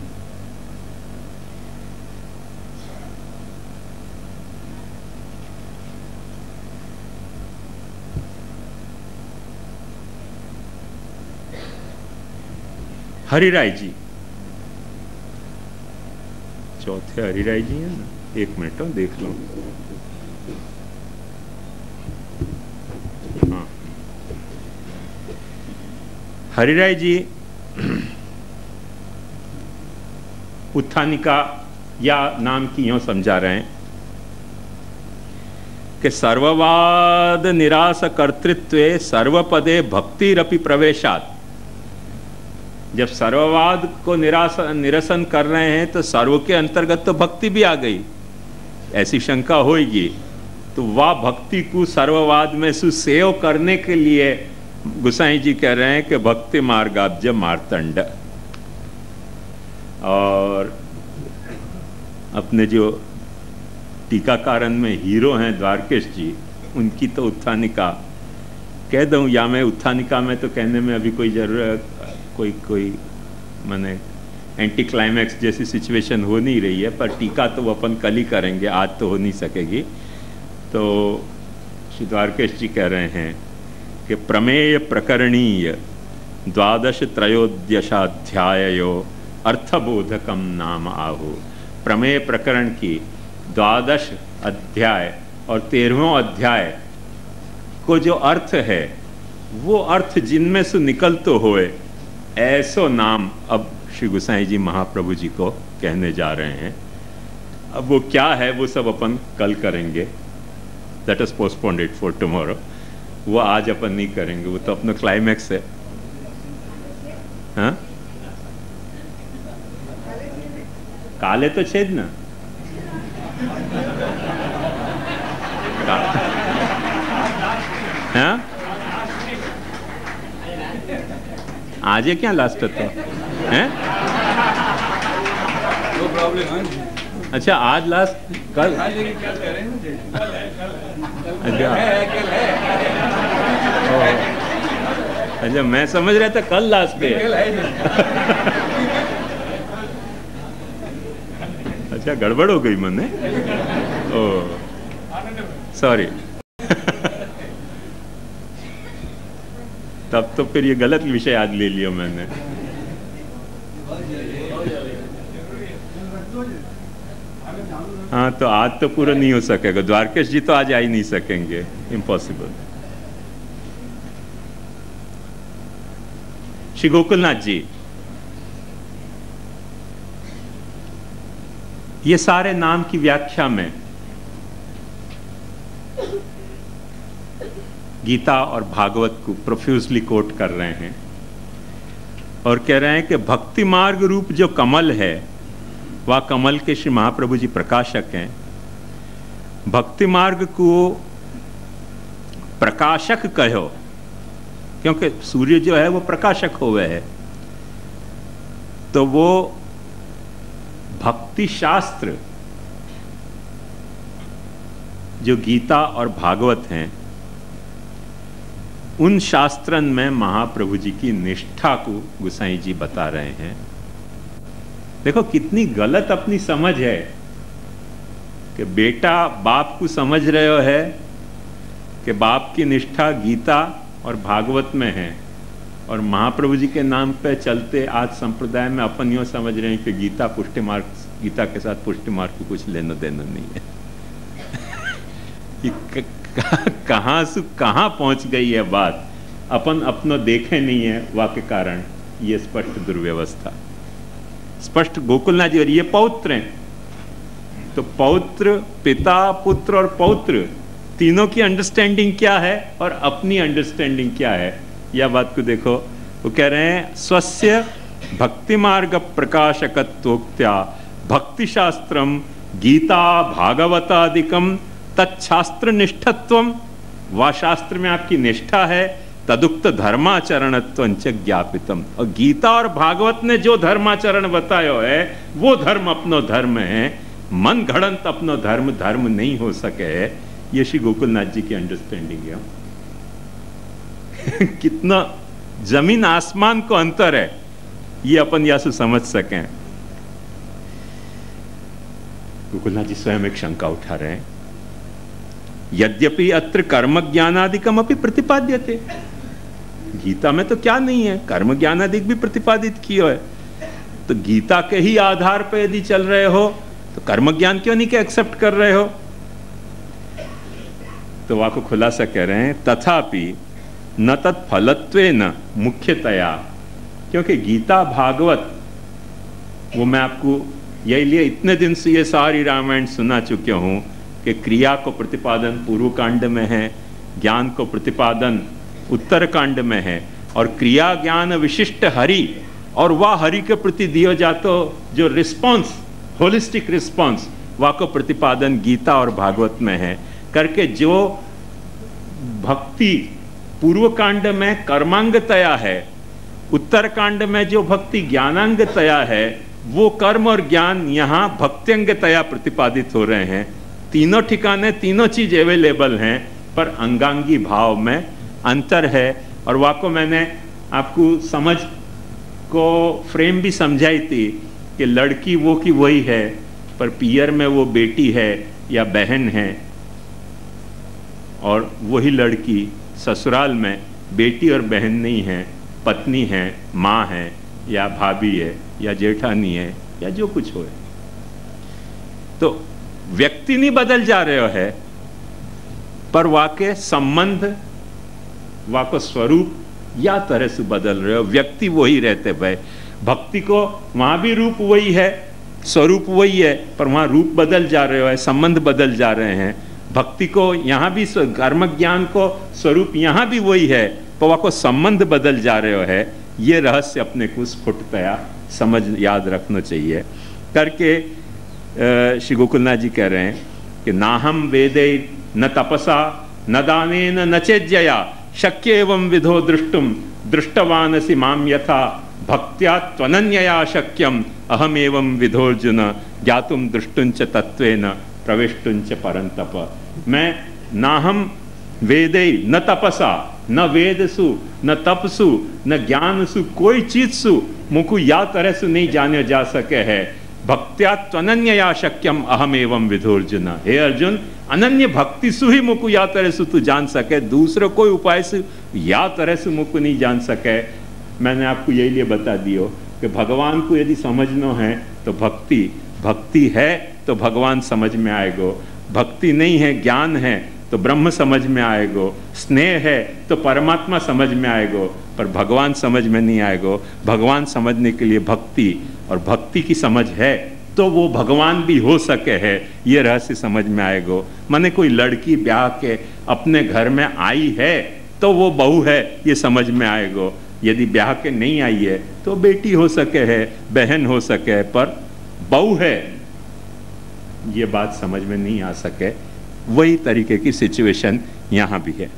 हरिराय जी, चौथे हरिराय जी है ना, एक मिनट देख लो। हाँ, हरिराय जी उत्थानिका या नाम की यूं समझा रहे हैं कि सर्ववाद निराश कर्तृत्वे सर्वपदे भक्तिरपि प्रवेशात्। जब सर्ववाद को निरसन कर रहे हैं तो सर्व के अंतर्गत तो भक्ति भी आ गई, ऐसी शंका होगी। तो वह भक्ति को सर्ववाद में सुसेव करने के लिए गोसाई जी कह रहे हैं कि भक्ति मार्गाब्ज मार्तंड। और अपने जो टीकाकारण में हीरो हैं द्वारकेश जी, उनकी तो उत्थानिका कह दूं, या मैं उत्थानिका में तो कहने में अभी कोई जरूरत, कोई माने एंटी क्लाइमैक्स जैसी सिचुएशन हो नहीं रही है, पर टीका तो वो अपन कल ही करेंगे, आज तो हो नहीं सकेगी। तो श्री द्वारकेश जी कह रहे हैं कि प्रमेय प्रकरणीय 12-त्रयोदशाध्यायो अर्थबोधकम नाम आहु। प्रमेय प्रकरण की 12 अध्याय और 13वां अध्याय को जो अर्थ है, वो अर्थ जिनमें से निकलते हुए ऐसो नाम अब श्री गोसाई जी महाप्रभु जी को कहने जा रहे हैं। अब वो क्या है वो सब अपन कल करेंगे, that is postponed it for tomorrow. वो आज अपन नहीं करेंगे, वो तो अपना क्लाइमैक्स है। हाँ, काले तो छेद ना, हाँ आज है क्या लास्ट तो हैं? अच्छा आज लास्ट, कल अच्छा मैं समझ रहा था कल लास्ट डे। अच्छा गड़बड़ हो गई मैंने, ओ सॉरी। तब तो फिर ये गलत विषय आज ले लिया मैंने। हाँ तो आज तो पूरा नहीं हो सकेगा, द्वारकेश जी तो आज आ ही नहीं सकेंगे, इम्पॉसिबल। श्री गोकुलनाथ जी, ये सारे नाम की व्याख्या में गीता और भागवत को प्रोफ्यूजली कोट कर रहे हैं और कह रहे हैं कि भक्ति मार्ग रूप जो कमल है वह कमल के श्री महाप्रभु जी प्रकाशक हैं। भक्ति मार्ग को प्रकाशक कहो, क्योंकि सूर्य जो है वो प्रकाशक होवे है, तो वो भक्ति शास्त्र जो गीता और भागवत हैं, उन शास्त्रन में महाप्रभु जी की निष्ठा को गोसाई जी बता रहे हैं। देखो कितनी गलत अपनी समझ है कि बेटा बाप को समझ रहे हो है कि बाप की निष्ठा गीता और भागवत में है, और महाप्रभु जी के नाम पे चलते आज संप्रदाय में अपन यूँ समझ रहे हैं कि गीता पुष्टि मार्ग, गीता के साथ पुष्टि मार्ग को कुछ लेना देना नहीं है। कहाँ से कहाँ पहुंच गई है बात, अपन अपनो देखे नहीं है, वाके कारण ये स्पष्ट दुर्व्यवस्था। स्पष्ट गोकुलनाथ जी, और ये पौत्र हैं, तो पौत्र, पिता, पुत्र और पौत्र तीनों की अंडरस्टैंडिंग क्या है और अपनी अंडरस्टैंडिंग क्या है, यह बात को देखो। वो कह रहे हैं स्वस्य भक्ति मार्ग प्रकाशकत्वोक्त्या भक्ति शास्त्रम गीता भागवतादिकम तत्शास्त्र निष्ठत्वम, वा शास्त्र में आपकी निष्ठा है, तदुक्त धर्माचरणत्वंच ज्ञापितम। और गीता और भागवत ने जो धर्माचरण बतायो है वो धर्म अपनो धर्म है, मन घड़ंत अपनो धर्म धर्म नहीं हो सके। ये श्री गोकुलनाथ जी की अंडरस्टैंडिंग है। कितना जमीन आसमान को अंतर है, ये अपन या से समझ सकें। गोकुलनाथ जी स्वयं एक शंका उठा रहे हैं, यद्यपि अत्र कर्म ज्ञानादिकम अपि प्रतिपाद्यते। गीता में तो क्या नहीं है, कर्म ज्ञानादिक भी प्रतिपादित किया है, तो गीता के ही आधार पर यदि चल रहे हो तो कर्म ज्ञान क्यों नहीं के एक्सेप्ट कर रहे हो। तो वहां को खुलासा कह रहे हैं, तथापि न तत्फलत्वेन मुख्यतया, क्योंकि गीता भागवत वो मैं आपको यही लिए इतने दिन से ये सारी रामायण सुना चुके हूं कि क्रिया को प्रतिपादन पूर्व कांड में है, ज्ञान को प्रतिपादन उत्तर कांड में है, और क्रिया ज्ञान विशिष्ट हरि और वह हरि के प्रति दिया जातो जो रिस्पॉन्स, होलिस्टिक रिस्पॉन्स, वह को प्रतिपादन गीता और भागवत में है करके। जो भक्ति पूर्व कांड में कर्मांगतया है, उत्तर कांड में जो भक्ति ज्ञानांगतया है, वो कर्म और ज्ञान यहाँ भक्त्यंगतया प्रतिपादित हो रहे हैं। तीनों ठिकाने तीनों चीज अवेलेबल हैं, पर अंगांगी भाव में अंतर है। और वाको मैंने आपको समझ को फ्रेम भी समझाई थी कि लड़की वो की वही है, पर पियर में वो बेटी है या बहन है, और वही लड़की ससुराल में बेटी और बहन नहीं है, पत्नी है, माँ है या भाभी है या जेठानी है या जो कुछ हो। तो व्यक्ति नहीं बदल जा रहे है, पर वाके संबंध, वाको स्वरूप या तरह से बदल रहे हो। व्यक्ति वही रहते भाई, भक्ति को वहां भी रूप वही है, स्वरूप वही है, पर वहां रूप बदल जा रहे हो, संबंध बदल जा रहे हैं। भक्ति को यहाँ भी, कर्म ज्ञान को स्वरूप यहाँ भी वही है, पर वाको संबंध बदल जा रहे हो है। ये रहस्य अपने को स्फुटतया समझ याद रखना चाहिए करके श्री गोकुलनाथ जी कह रहे हैं कि ना हम वेदे न तपसा न दानेन न चेज्जया शक्य एवं विधो दृष्टुम दृष्टवानसि माम यथा भक्त्या त्वनन्यया शक्यम अहमेवं विधोर्जुन ज्ञातुम दृष्टुंच तत्वेन प्रविष्टुंच परंतप। मैं नाहम वेदे न तपसा न वेदसु न तपसु न ज्ञानसु कोई चीज सु मुकु या तरह सु नहीं जाने जा सके है। भक्त्या त्वनन्यया शक्यम अहमेवं विधोर्जुन। हे अर्जुन, अनन्य भक्ति सु ही मुकु या तरह सु तू जान सके, दूसरे कोई उपाय से या तरह से मुकु नहीं जान सके। मैंने आपको यही लिए बता दियो कि भगवान को यदि समझना है तो भक्ति है तो भगवान समझ में आएगो, भक्ति नहीं है ज्ञान है तो ब्रह्म समझ में आएगो, स्नेह है तो परमात्मा समझ में आएगो, पर भगवान समझ में नहीं आएगो। भगवान समझने के लिए भक्ति और भक्ति की समझ है तो वो भगवान भी हो सके है, ये रहस्य समझ में आएगो। माने कोई लड़की ब्याह के अपने घर में आई है तो वो बहू है, ये समझ में आएगो। यदि ब्याह के नहीं आई है तो बेटी हो सके है, बहन हो सके है, पर बहू है ये बात समझ में नहीं आ सके। वही तरीके की सिचुएशन यहां भी है।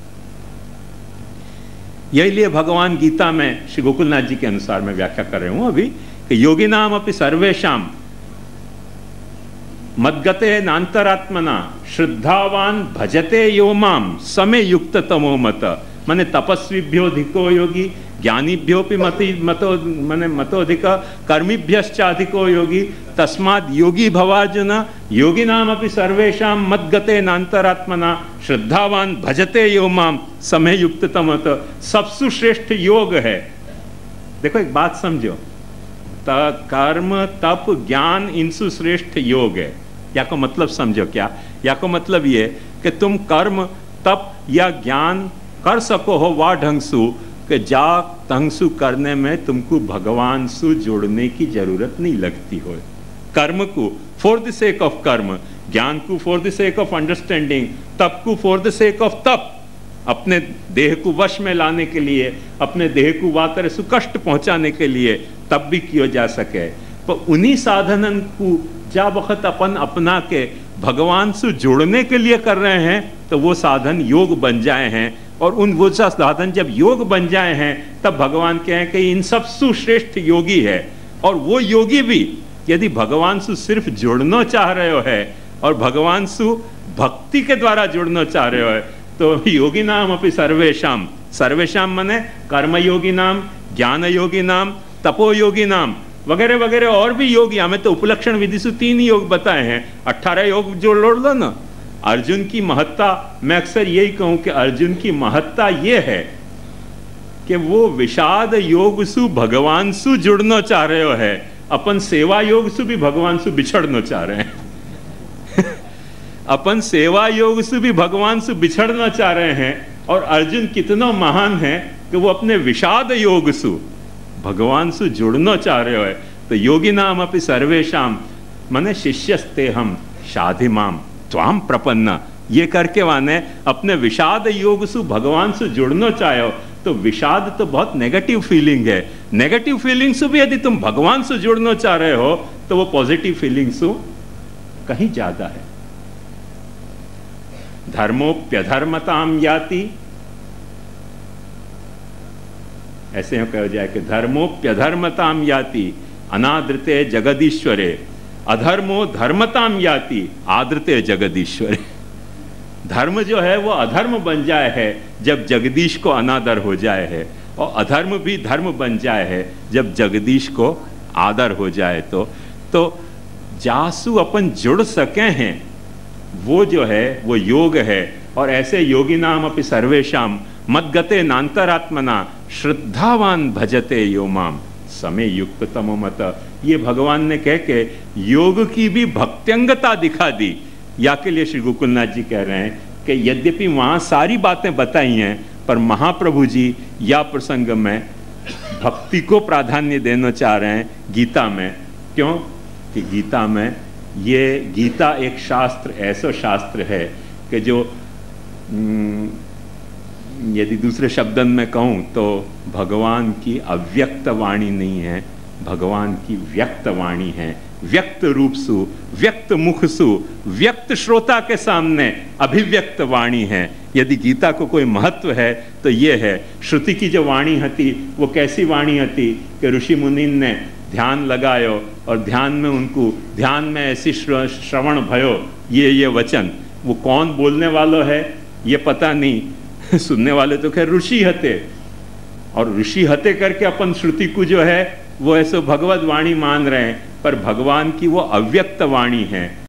यही लिए भगवान गीता में श्री गोकुलनाथ जी के अनुसार मैं व्याख्या कर रहा हूं अभी कि योगी नाम अपि सर्वेशाम मद्गते नांतरात्मना श्रद्धावान भजते यो माम समय युक्त तमो मत। माने तपस्वीभ्योधिको योगी ज्ञानीभ्योपि मतोधिक कर्मीभ्यश्चाधिको योगी तस्माद् योगी भवार्जुन योगिनामपि सर्वेषां मद्गते नांतरात्मना श्रद्धावान भजते यो माम समय युक्त तमत। सबसे श्रेष्ठ योग है। देखो एक बात समझो, कर्म तप ज्ञान इनसु श्रेष्ठ योग है। या को मतलब समझो क्या? या को मतलब ये कि तुम कर्म तप या ज्ञान कर सको हो वाह ढंग सु कि जा ढंग सु करने में तुमको भगवान सु जोड़ने की जरूरत नहीं लगती हो। कर्म को फॉर द सेक ऑफ कर्म, ज्ञान को for the sake of understanding, तप को फॉर द सेक ऑफ तप, अपने देह को वश में लाने के लिए, अपने देह को वातर से कष्ट पहुंचाने के लिए तब भी किया जा सके। पर उन्हीं साधनन को जा वक्त अपन अपना के भगवान से जोड़ने के लिए कर रहे हैं तो वो साधन योग बन जाए हैं। और उन वो साधन जब योग बन जाए हैं तब भगवान कहें कि इन सब श्रेष्ठ योगी है। और वो योगी भी यदि भगवान से सिर्फ जुड़ना चाह रहे हो है और भगवान से भक्ति के द्वारा जुड़ना चाह रहे हो है तो योगी नाम अपि सर्वेशाम, सर्वेशाम माने कर्म योगी नाम, ज्ञान योगी नाम, तपो योगी नाम वगैरह वगैरह और भी योग। हमें तो उपलक्षण विधि से 3 ही योग बताए हैं, 18 योग जोड़ लो ना। अर्जुन की महत्ता, मैं अक्सर यही कहूं कि अर्जुन की महत्ता ये है कि वो विषाद योग सु भगवान सु जुड़ना चाह रहे हो है, अपन सेवा योग सु भी भगवान सु बिछड़ना चाह रहे हैं अपन सेवा योग से भी भगवान से बिछड़ना चाह रहे हैं। और अर्जुन कितना महान है कि वो अपने विषाद योग से भगवान से जुड़ना चाह रहे हो है। तो योगी नाम अपि सर्वेशाम माने शिष्यस्ते हम शाधिमाम त्वाम प्रपन्ना, ये करके माने अपने विषाद योग से भगवान से जुड़ना चाहो। तो विषाद तो बहुत नेगेटिव फीलिंग है, नेगेटिव फीलिंग से भी यदि तुम भगवान से जुड़ना चाह रहे हो तो वो पॉजिटिव फीलिंग से कहीं ज्यादा है। धर्मोप्यधर्मताम याति, ऐसे ही कहा जाए कि धर्मोप्यधर्मताम याति अनादृते जगदीश्वरे, अधर्मो धर्मताम याति आदृते जगदीश्वरे। धर्म जो है वो अधर्म बन जाए है जब जगदीश को अनादर हो जाए है, और अधर्म भी धर्म बन जाए है जब जगदीश को आदर हो जाए। तो जासु अपन जुड़ सके हैं वो जो है वो योग है। और ऐसे योगी नाम अपि सर्वेशाम मद्गते नांतरात्मना श्रद्धावान भजते यो माम समय युक्त तमो मत। ये भगवान ने कह के योग की भी भक्त्यंगता दिखा दी। या के लिए श्री गोकुलनाथ जी कह रहे हैं कि यद्यपि वहां सारी बातें बताई हैं पर महाप्रभु जी या प्रसंग में भक्ति को प्राधान्य देना चाह रहे हैं गीता में। क्यों कि गीता में ये गीता एक शास्त्र, ऐसा शास्त्र है कि जो यदि दूसरे शब्दन में कहूँ तो भगवान की अव्यक्त वाणी नहीं है, भगवान की व्यक्त वाणी है। व्यक्त रूप सु, व्यक्त मुख सु, व्यक्त श्रोता के सामने अभिव्यक्त वाणी है। यदि गीता को कोई महत्व है तो ये है। श्रुति की जो वाणी हती वो कैसी वाणी हती कि ऋषि मुनि ने ध्यान लगायो और ध्यान में उनको ध्यान में ऐसी श्रवण भयो ये वचन। वो कौन बोलने वालों है ये पता नहीं, सुनने वाले तो खैर ऋषि हते, और ऋषि हते करके अपन श्रुति को जो है वो ऐसे भगवत वाणी मान रहे हैं, पर भगवान की वो अव्यक्त वाणी है।